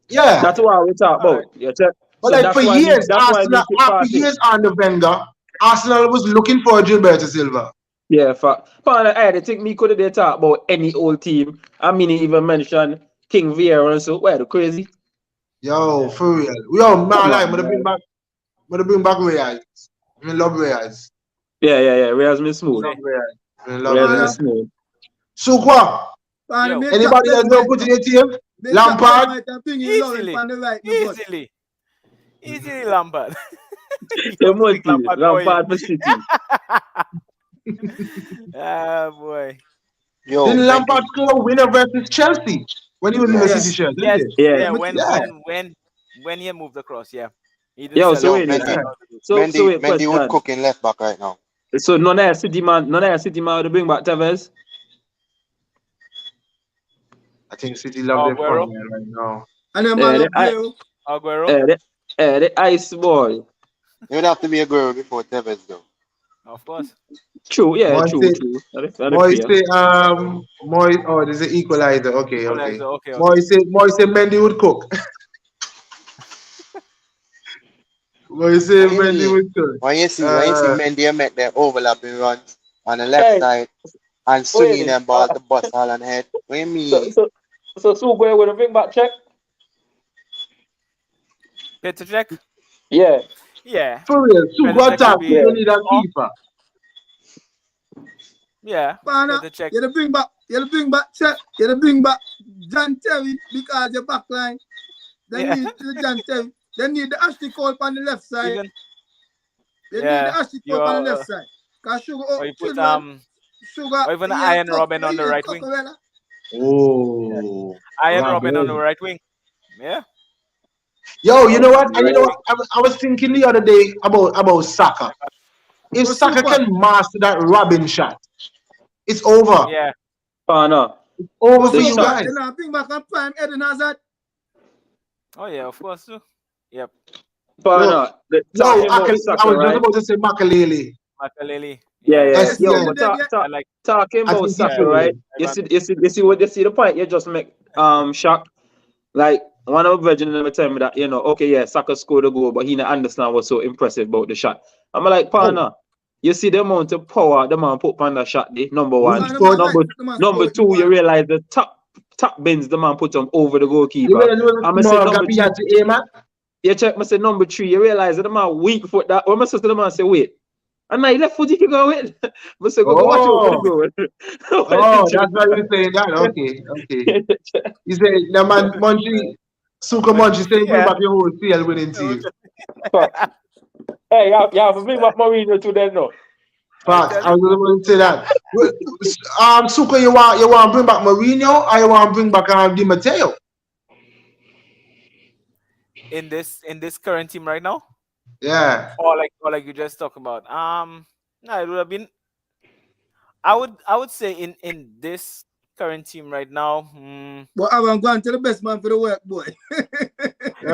Yeah. That's what we talk about. You check. But So like that's for why years, that's why Arsenal, we keep after Party. years under Wenger, Arsenal was looking for Gilberto Silva. Yeah, but I think me could have talk about any old team. I mean, even mention King Vieira and so. Where the crazy? Yo, for real. Yo, man, Come like, on, I'm gonna bring back Reyes. I love Reyes. Yeah. Reyes me smooth. Love Reyes. Reyes me smooth. Sukwa, Yo, anybody that's no good in your team? Lampard? Easily. Easily Lampard. You must be Lampard Lampard for City. Ah, boy. Yo, Didn't Lampard score a winner versus Chelsea when he was in the Yes. City shirt? Yes. Didn't he? Yeah. When he moved across, yeah. He did Yo, sell so it. wait, Mendy. so wait, Mendy would question. cook in left back right now. So none of City man would bring back Tevez. I think City love their Aguero? fun man right now. And then Yeah, man Aguero, The ice boy. It would have to be a girl before Tevez though. of course. True, yeah, One true. thing- That is Moy fair. say, there's an equalizer. Okay. Okay. Moy say Mendy would cook. Moy say Mendy would cook. When you see Uh, Mendy make their overlapping runs on the left Hey. side and swinging Wait. them ball the bus all on head. What do you mean? So Sugwe would bring back check? Petr Cech? Yeah. Yeah. For real, Super Cech top. will be- You need a keeper. Yeah. Pana, Petr Cech. you bring back Czech, you bring back John Terry because your back line. They Yeah. need the John Terry. They need the Ashley Cole on the left side. Even, They need yeah, the Ashley Cole you're, on the left side. Cause Sugar, or you put Sugar, or even he Iron cook- Robin on he the right wing. cook well. Oh. Iron Wow, Robin on the good. right wing. Yeah. Yo, you know what? And you know what? I was thinking the other day about Saka. If What's Saka Super? can master that Robin shot, it's over. Yeah. Oh no. Over for The you shot. guys. Then I bring back and prime Eden Hazard. Oh yeah, of course too. Yep. Oh Yo, no. Yo, Talking I about was Saka, just right? about to say Makalele. Makaleli. Yeah. Yes, Yo, yeah. but I like talking I about think he Saka, should. right? You see the point you just make shock. Like one of the virgin never tell me that, okay, yeah, Saka scored a goal, but he didn't understand what's so impressive about the shot. I'm like, partner, you see the amount of power the man put on that shot, number one. Who's scored? Number two, you realize the top bins the man put on over the You goalkeeper. better know I'm the say small number gap he two. had to aim at. You check me say number 3, you realize that the man weak foot that when my sister the man say wait. And my left foot you can go with. I say go watch out for the goal. Oh, that's why you're saying that. Okay. You say the man Munchie, Suka Munchie saying bring back your whole CL winning team. Hey, you have to bring back Mourinho to them now. Facts. I was going to say that. Suka, you want to bring back Mourinho or you want to bring back Di Matteo? In this current team right now? Yeah. Or like you just talked about. No, it would have been. I would say in this current team right now. But I'm going to the best man for the work, boy.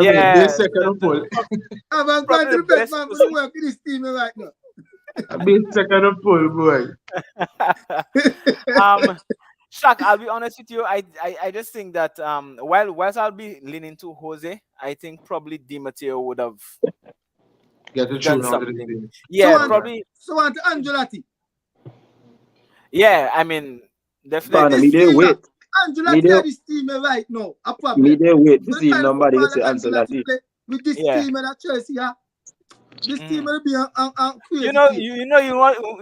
Yeah. Be second of all. I'm going to the best man for the work in this team right now. Be second of all, boy. Shaq, I'll be honest with you. I just think that whilst I'll be leaning to Jose, I think probably Di Matteo would have Get the done tune out of the something. team. Yeah, So probably. So on to Angelotti. Yeah, I mean, definitely. Partner, me there wait. Angelotti are this team right now. A problem. Me there wait to The see if kind of nobody football gets the that answer Ancelotti that play with this team and that Chelsea, this team will be a crazy. You know, team.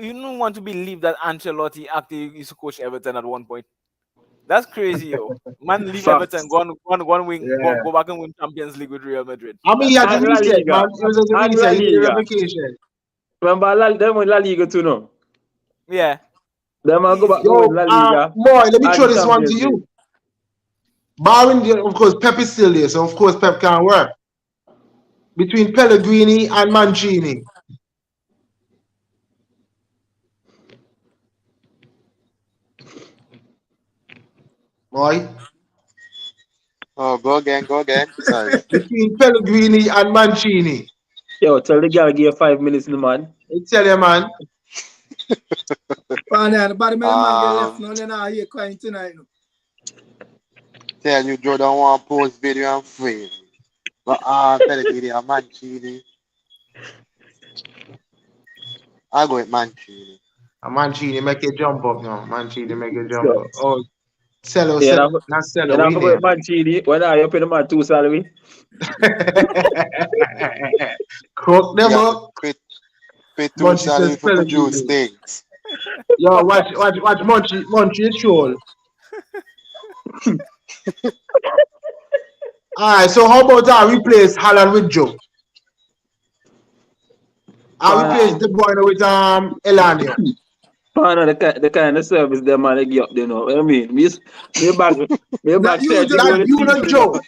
you don't want to believe that Ancelotti actually used to coach Everton at one point. That's crazy, yo. Man, leave Facts. Everton, go back and win Champions League with Real Madrid. I mean, he had And to La reset, Liga. man. It was a And reset. La He did a Liga. vacation. Remember them with La Liga too now. Yeah. Them will go back Yo, with La Liga. boy, let me and throw this one to Champions League. you. Barring, of course, Pep is still there, so of course Pep can't work. Between Pellegrini and Mancini. Boy, Oh, go again. Sorry. between Pellegrini and Mancini. Yo, tell the girl give 5 minutes in the man. I tell you, man. The body man get left now, then I hear crying tonight. Tell you, Joe don't want to post video and frame. But Pellegrini and Mancini. I'll go with Mancini. And Mancini make a jump up now. Mancini make a jump up. Oh, Cello, Yeah, not Cello. And I'm we going name. Mancini. When I pay the man 2 salary. Cook them up. Pay two Munchie salary says for produce Pellegrini. things. Yo, watch Munchie troll. Alright, so how about I replace Haaland with Joe? I replace De Bruyne with Elanio. Partner, the kind of service them man they give up, you know what I mean? Me back Not you, 30 Joe. Not goals you, this not season. Joe.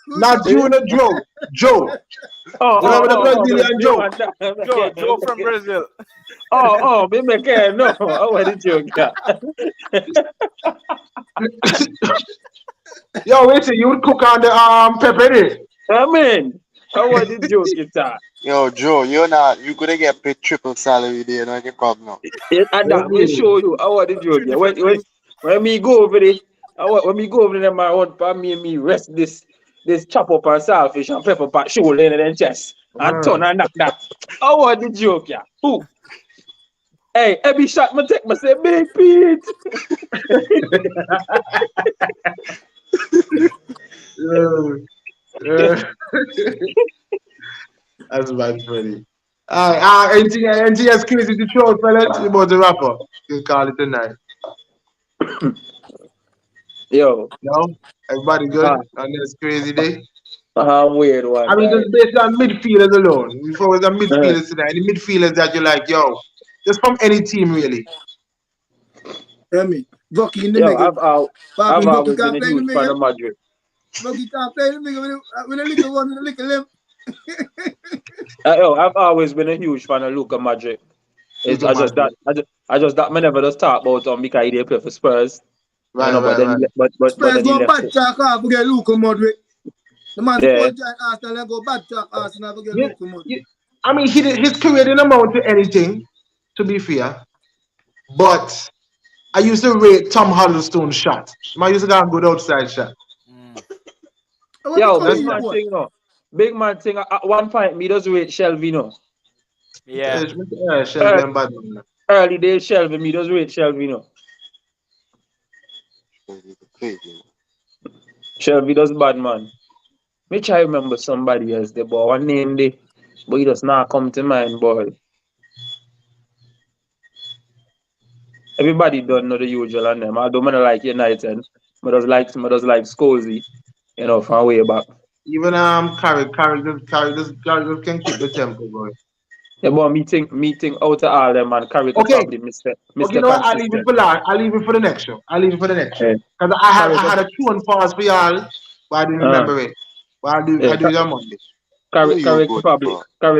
Not you, not Joe. Joe. Remember the Brazilian Joe? Joe from Brazil. Me make care, no. I want the joke. Yo, wait till you would cook on the pepper. I mean, I want the joke guitar. Yo, Joe, you could get paid triple salary there when you come now. And that will show you. I want the joke. Yeah. When me go over there, when me go over there, I want for me rest this chop up and saltfish and pepper pot shoulder and then chest and turn and knock that. I want the joke, yeah. Who? Hey, every shot me take, me say, Big Pete. That's bad funny. Anything else crazy to throw, fellas? About the rapper. You can call it a night. Yo. No? Everybody good on this crazy day? Weird one. I mean, just based on midfielders alone. Before we got midfielders today, any midfielders that you like, yo, just from any team really. Hear me? Bucky in the Yo, middle. I've always been a huge fan of Madrid. Bucky can't play in the middle with a little one and a little limp. I've always been a huge fan of Luka Modric. It's I just that me never just talk about him because he play for Spurs. Right, But then Spurs he go left. bad track off, forget Luka Modric. The man Yeah. go join Arsenal and go bad track Arsenal, forget Luka Modric. I mean, his career didn't amount to anything, to be fair. But I used to rate Tom Huddlestone's shot. I used to get a good outside shot. Yo, big man thing. At one point, me does rate Shelby, no. Yeah. Shelby and bad. Early days Shelby, me does rate Shelby, no. Crazy. Shelby does bad, man. Me try remember somebody else there, boy. One name there, but he does not come to mind, boy. Everybody don't know the usual on them. Although I don't like United, I just like Scorsese, you know, from way back. Even Carrick just can keep the tempo going. Yeah, but me think out of all them, man, Carrick Okay. probably Mr. Okay, you know what? I'll leave it for last. I'll leave it for the next show. Because I had a true and false for y'all, but I didn't remember it. But I'll do it on Monday. Carrick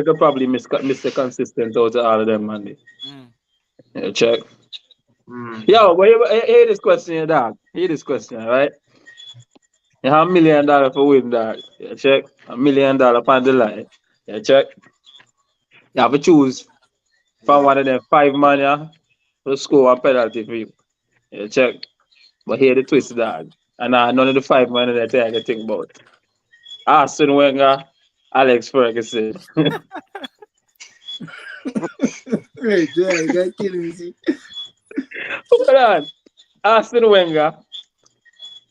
could probably Mr. Consistent out of all of them, man. Yeah, check. Yo, but hear this question, dog. Hear this question, right? You have $1 million for win, dog. Yeah, check. $1 million on the line. Yeah, check. You have to choose from one of them 5 man, yeah, to score a penalty for you. Yeah, check. But here the twist, dog. And none of the 5 man that I can think about. Arsene Wenger, Alex Ferguson. Hey, Jay, you guys killing me, see? Hold on. Arsene Wenger,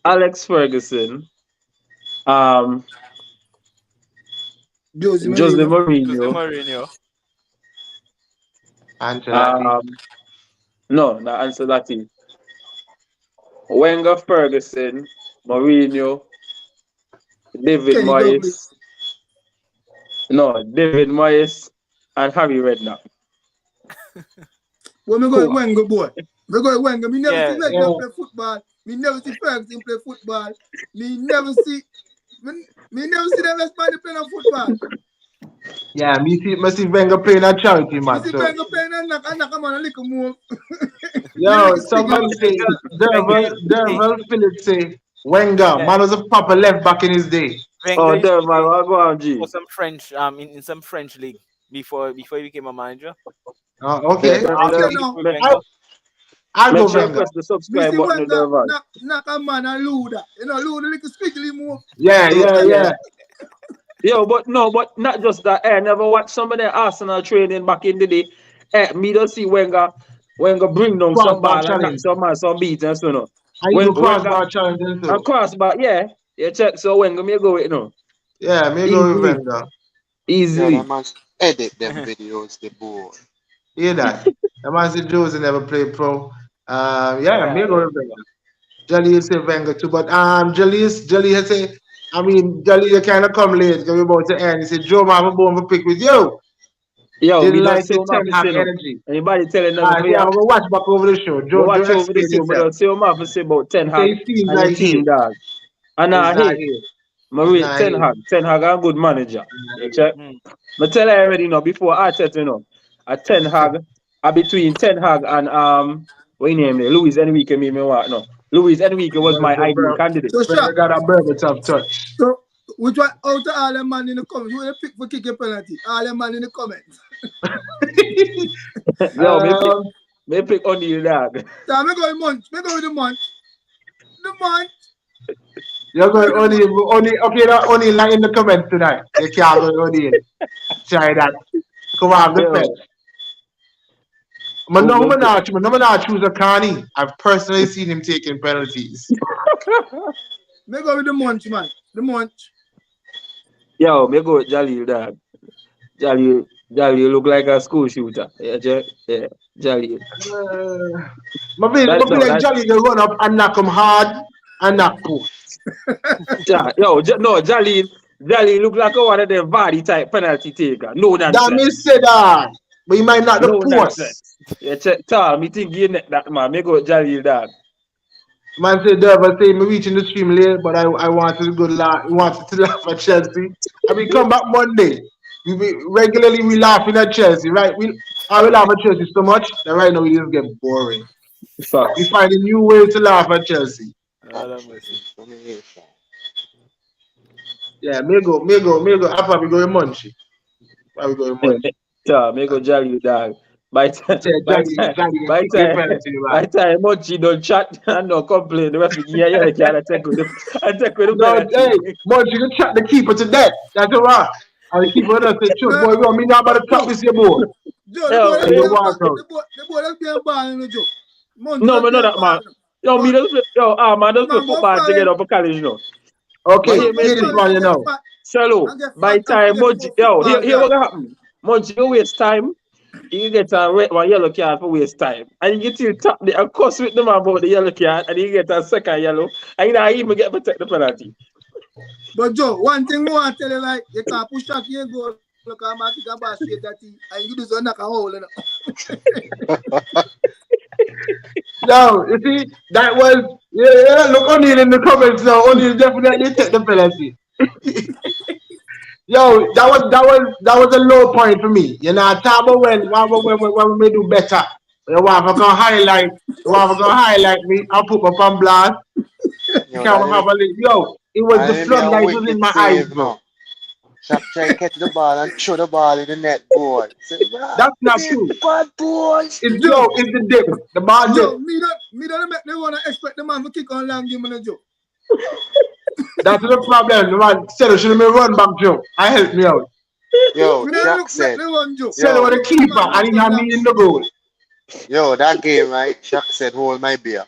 Alex Ferguson, Jose Mourinho. Ancelotti. No, not Ancelotti. Wenger, Ferguson, Mourinho, David Kenny Moyes. Douglas. No, David Moyes and Harry Redknapp. Well, me go with Wenger, boy. Me go with Wenger. Me never see Redknapp play football. Me never see Ferguson play football. Me never see the rest man play no football. Yeah, me see Wenger playing a charity match. Me see Wenger playing and knock a man a little move. Yo, somebody say Derval Phillips say Wenger, man was a proper left back in his day. Wenger Derval, go on, G. for some French in some French league before he became a manager. Okay. I'll go Wenger. Press the subscribe Me see button, Derval. Wenger knock a man a Luda. You know, Luda little squiggly move. Yeah. Yo, but not just that. I never watched some of the Arsenal training back in the day. Me don't see Wenger bring down some ball and knock some man some beats and so no. I do crossbar challenge too. And crossbar, yeah. You check, so Wenger me go with no. Yeah, me go with Wenger. Easily. Yeah, must edit them videos, the boy. Hear that? The man said Jose never played pro. Me go with Wenger. Jolly say Wenger too, but Jolly say, Jolly you kind of come late because we're about to end. He said, Joe, man, I'm going to pick with you. Yo, didn't we like don't the say energy. Anybody telling them? I'm going to watch back over the show. Joe, watch over the show, but don't say what say about Ten Hag and the team, dog. And Ten Hag a good manager. You check? I tell you already before Arteta, a Ten Hag, between Ten Hag and what name there? Luis Enrique me what no. Luis Enrique was my ideal candidate. So got a Berbatov touch. So which one out of all them man in the comments? Who they pick for kicking penalty? All them man in the comments. No, me pick O'Neal, dog. So me go with Munch. Me go with the Munch. The Munch. You're going O'Neal. Okay, now O'Neal not in the comments tonight. You can't go with O'Neal. Try that. Come on, the fence. I'm not choose a Carney. I've personally seen him taking penalties. Me go with the Munch, man. The Munch. Yo, me go with Jalil, dog. Jalil look like a school shooter. Yeah, Jalil. My Jalil will run up and knock him hard and knock post. Jalil look like one of them Vardy type penalty taker. No nonsense. That me say that. But he might not the post. Nonsense. Yeah, tell me think you neck that man. Me go with Jalil, dog. Man said Derval say me reaching the stream late, but I wanted to go laugh. Wanted to laugh at Chelsea. And we come back Monday. Regularly we laughing at Chelsea, right? I will laugh at Chelsea so much that right now we just get boring. We find a new way to laugh at Chelsea. Yeah, me go. I probably go with Munchie. Yeah, me go Jalil, dog. By time Munchie don't chat and no complain, the referee can't take with him. No, hey, Munchie you chat the keeper to death. That's all right. And the keeper does say, "Chuck, boy, you me not about to top this your boy." The boy that's being ball in the joke. No, but not that man. Man, doesn't play football together for college, no. Okay, But hear this one, you know. Shallow, by time, Munch, yo, here what happen. Munch, you waste time. You get a red one yellow card for waste time. And you get to tap the of course with them about the yellow card and you get a second yellow and you don't even get protect the penalty. But Joe, one thing I want to tell you, like, you can't push out your goal. Look, I'm going to bash straight at you, and you just knock a hole in it. No, you see, that was, yeah, look, O'Neal in the comments now. O'Neal definitely take the penalty. Yo, that was a low point for me. You know, talk about when we do better. You want to go highlight, me, I'll put my on blast. Yo, it was the floodlight was in my eyes, bro. Shaq try to catch the ball and throw the ball in the net, boy. That's not true. Bad boy. It's the dip. The ball dip. Yo, me don't make them want to expect the man to kick on long game on the Joe. That's the problem. The man said, should me run back, Joe. I help me out. Yo, Shaq said. Said it was the keeper and he had me in the goal. Yo, that game, right? Shaq said, hold my beer.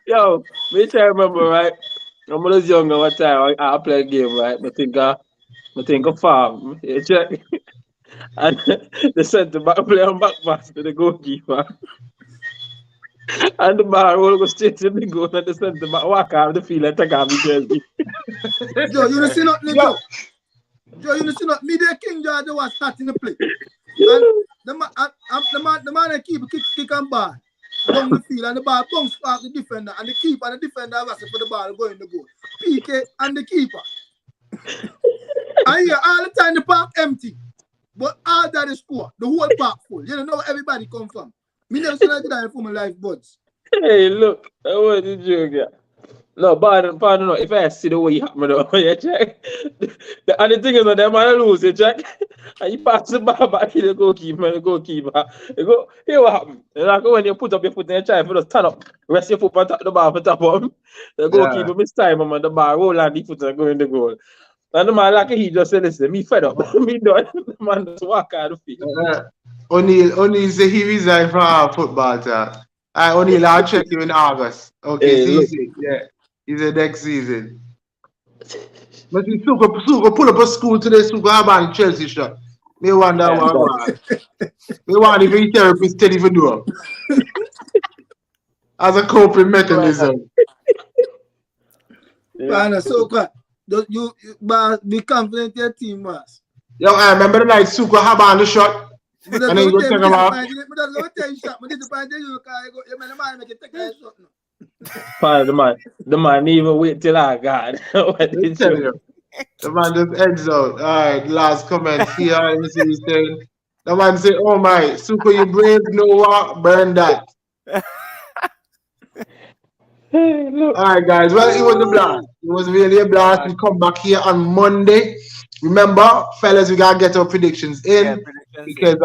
Yo, me try remember, right? When I was younger, one time I play a game, right? I think of farm. You check. And the centre back play on back pass to the goalkeeper. And the ball will go straight to the goal and the centre back walk out the field and take off his jersey. Joe, you don't see nothing, Joe. Joe, you don't see nothing. Me, the King George was starting the play. And the man that keep kick and ball down the field and the ball bounce past the defender and the keeper and the defender wrestle for the ball go in the goal. PK and the keeper. I hear all the time the park empty. But all that is score. The whole park full. You don't know where everybody come from. Me never seen that for my life, buds. Hey, look, I want to joke, yeah. No, pardon, no. If I see the way you happen, you check. And the thing is, that man lose, you check. And you pass the ball back to the goalkeeper, You go, here what happened? Like when you put up your foot in your child, you just stand up, rest your foot on top of the ball for top of him. The goalkeeper miss time, and the ball roll and the foot and go in the goal. And the man, like he just said, listen, me fed up. Me done. The man just walk out of the field. O'Neal say he resigned from our football team. O'Neal, I'll check you in August. Okay, Hey, he's the next season. But see, Suka pull up a school today, Suka have on Chelsea shot. Me wonder what. Me want if he therapist steady for do as a coping mechanism. Man, so good. You be confident in your team, Mas. Yo, I remember the night Suka have on the shot. And then you go check him out. The man even wait till I got. The man just ends out. Alright, last comment here. Let me see what he's saying. The man say, oh my, Suka, you brave, no what? Burn that. Alright, guys. Well, it was a blast. It was really a blast. We come back here on Monday. Remember, fellas, we gotta get our predictions in because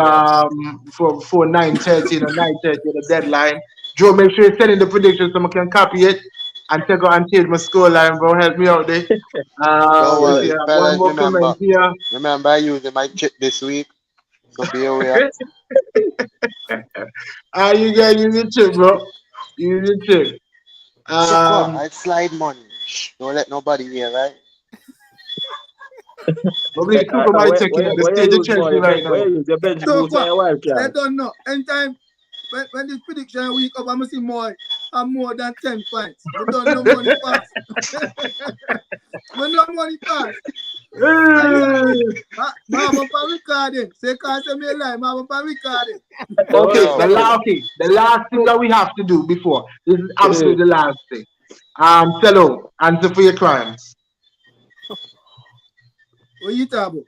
for 9:30 or 9:30 the deadline. Joe, make sure you send in the predictions so I can copy it and take out and change my score line, bro. Help me out there. Fellas, remember I using my chip this week. So be aware. You guys use your chip, bro. Use your chip. I slide money. Don't let nobody hear, right? Nobody taking the stage of Chelsea right now. I don't know. Anytime when this prediction week up, I'm gonna see more than 10 points. We don't know money pass. We know money pass. Mama for recording. Say can't say me a lie. Mama for recording. Okay, the last thing that we have to do before this is absolutely the last thing. Cello, answer for your crimes. What you talking about?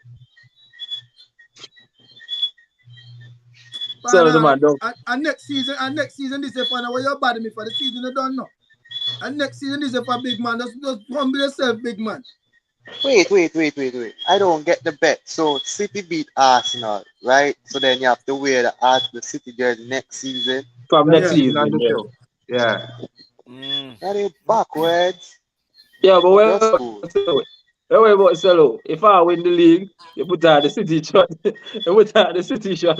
So the man don't. And next season, this is for now. Where you bad me for the season? You don't know. And next season, this is for big man. Just humble yourself, big man. Wait. I don't get the bet. So City beat Arsenal, right? So then you have to wear the Arsenal City jersey next season. From next season. Yeah. That is backwards. Yeah, but wait about Solo. If I win the league, you put out the City shot. You put out the City shot.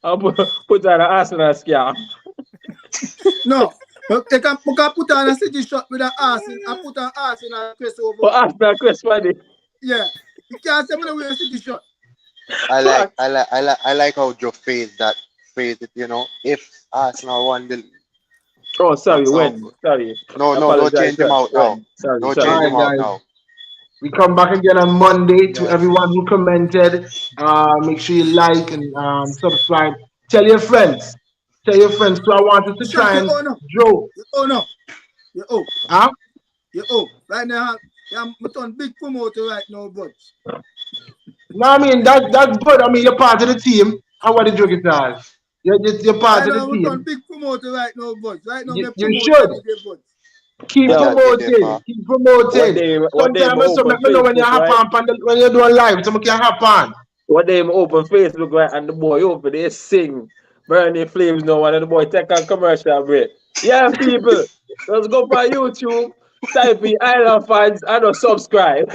I'll put out the Arsenal scam. No, They can put on a city shot with an ass in, and put an ass in a Chris over. But after Chris Money. Yeah. You can't say me the way a city shot. I like how Joe phrased it, you know. If Arsenal won the Oh, sorry, That's when? all. Sorry. no, don't Apologize, change him sir. out now. When? Sorry, Don't sorry. change him Alright, out guys. now. We come back again on Monday. To Yeah. everyone who commented, make sure you like and subscribe. Tell your friends. Tell your friends. So I wanted to try and Joe. You Huh? right now, I'm on big promoter right now, but No, I mean that's good. I mean you're part of the team. And what did you get all? You're part right of now the I'm on team. big promoter right now, but right now You me promote should. every day, but Keep Yeah. promoting. Keep promoting. One day Sometimes open let me know when you Facebook, hop right? on when you're doing live. So I can hop on. One day open Facebook, right? And the boy open, they sing Burning Flames now, and the boy take a commercial break. Yeah, people, let's go for YouTube, type in Island Fans, and subscribe.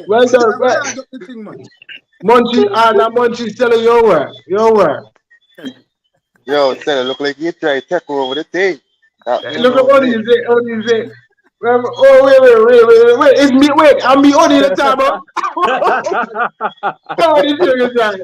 Well done. Well, I got the thing, man. Munchie telling your work. Your work. Yo, Stella, look like you try to take over the thing. Look at what you say. What you say. Oh wait! It's me. Wait, I'm me only the time. What is your time?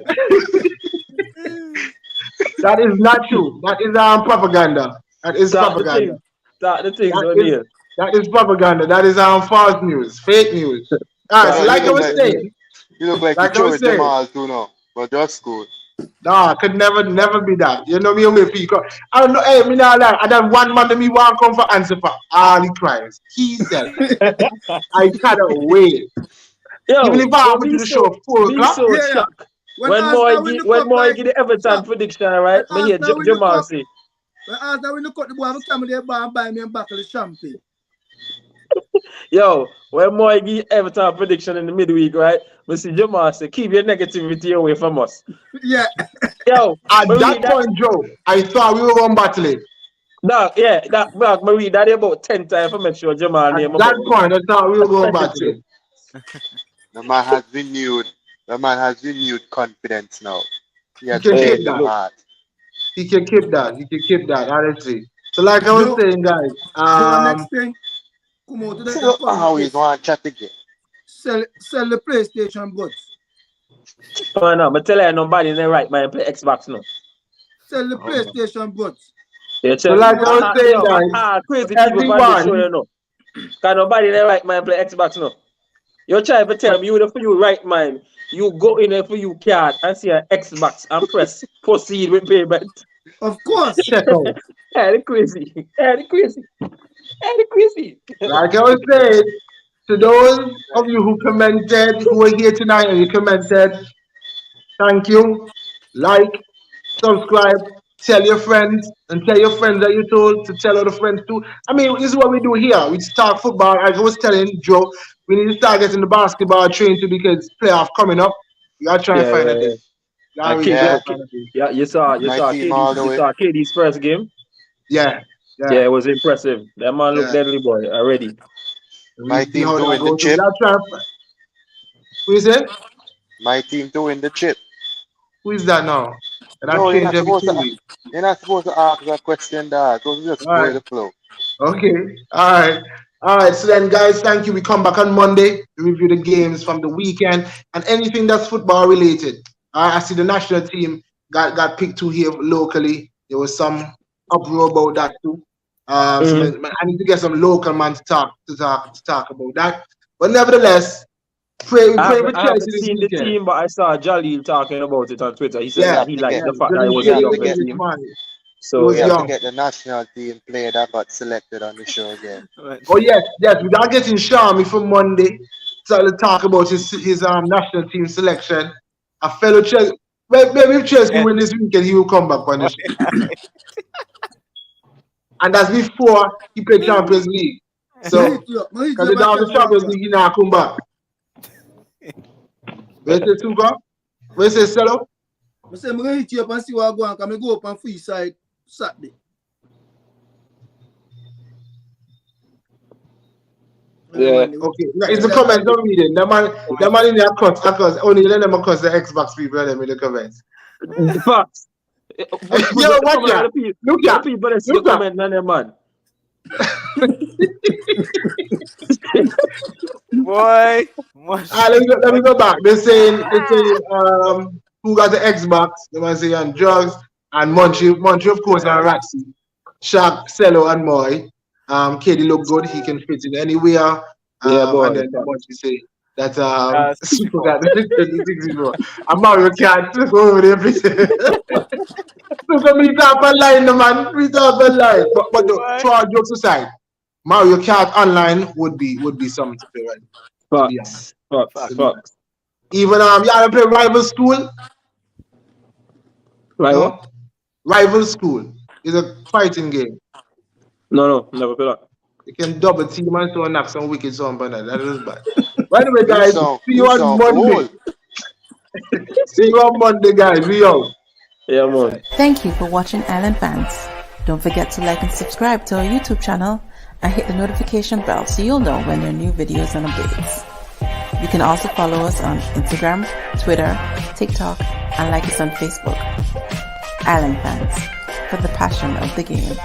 That is not true. That is propaganda. That is propaganda. The things on here. That is propaganda. That is false news, fake news. So like I was saying, you look like you chose them all too now, but just cool. No, could never be that. You know me, I don't know. Hey, me not lie. I done one man to me want come for answer for all the crimes. He said, I cannot wait. Yo, even if I went to the show at 4 o'clock. So shocked. When more give the Everton prediction, right? Me hear Jamal say. When Arsenal win the cup, the boy will come there and buy me a bottle of champagne. Yo, when more give Everton prediction in the midweek, right? We see Jamal say, keep your negativity away from us. Yeah. Yo, at that point, Joe, I thought we were going to battle it. No, yeah, Marie, that about 10 times for make sure Jamal name. At that point, I thought we were going to battle it. The man has renewed confidence now. He has keep the heart. He can keep that, honestly. So like I was saying, guys, next thing, come out to the how he's going to chat again. Sell the PlayStation buds. Oh no, but tell you nobody in the right mind play Xbox now. Sell the PlayStation buds. Yeah, so like I was saying, guys, crazy people on the show, you know. Cause nobody in the right mind play Xbox now. You're trying to tell me you for you right mind. You go in there for you card and see an Xbox and press proceed with payment. Of course. Check out. Hey, crazy. Like I was saying, to those of you who commented, who are here tonight and you commented, thank you. Like, subscribe, tell your friends, and tell your friends that you told to tell other friends too. I mean, this is what we do here. We talk football. Like I was telling Joe, we need to start getting the basketball train too because playoff coming up. We gotta try and find a thing. Yeah, you saw KD's first game. Yeah, it was impressive. That man looked deadly, boy, already. My team to win the chip. Who is it? My team to win the chip. Who is that now? No, you're not supposed to ask that question, dad. So just go with the flow. Okay. All right. So then, guys, thank you. We come back on Monday to review the games from the weekend and anything that's football related. I see the national team got picked to here locally. There was some uproar about that too. So I need to get some local man to talk about that. But nevertheless, pray for Chelsea. I haven't seen the team, but I saw Jalil talking about it on Twitter. He said that he liked the fact that it was a younger team. So we have to get the national team player that got selected on the show again. Oh yes, we are getting Shami for Monday to talk about his national team selection. A fellow Chelsea. Maybe if Chelsea win this weekend, he will come back on the show. And that's before he played Champions League. So, because the Champions League, he now come back. Where say Tuka? Where say Selo? I say, I'm going to hit you up and see what I go on. Can I go up on free side Saturday? Yeah. Okay. It's the comments. Don't read it. The man in there cuts. Only let them cuss the Xbox people. Let them in the comments. Facts. Yo, watch out. Look The at. people that see Look at. comment on them, man. Boy, Let me go back. They're saying who got the Xbox? They might say on drugs and Munchie of course on Ratsy. Shaq, Cello and Moy. KD look good. He can fit in anywhere. Boy. And then Munchie say that Super. got the 64. And Mario can't took over everything. So come meet up online, man. Meet up online. But to our jokes aside, Mario Kart online would be something to play, right? Facts. Even you ever play Rival School? Right? No? Rival School is a fighting game. No, never play that. You can double team and so knock some wicked son, but that is bad. By the way, guys, see you on Monday. See you on Monday, guys. We out. Yeah, man. Thank you for watching Island Fans. Don't forget to like and subscribe to our YouTube channel and hit the notification bell so you'll know when there are new videos and updates. You can also follow us on Instagram, Twitter, TikTok, and like us on Facebook. Island Fans, for the passion of the game.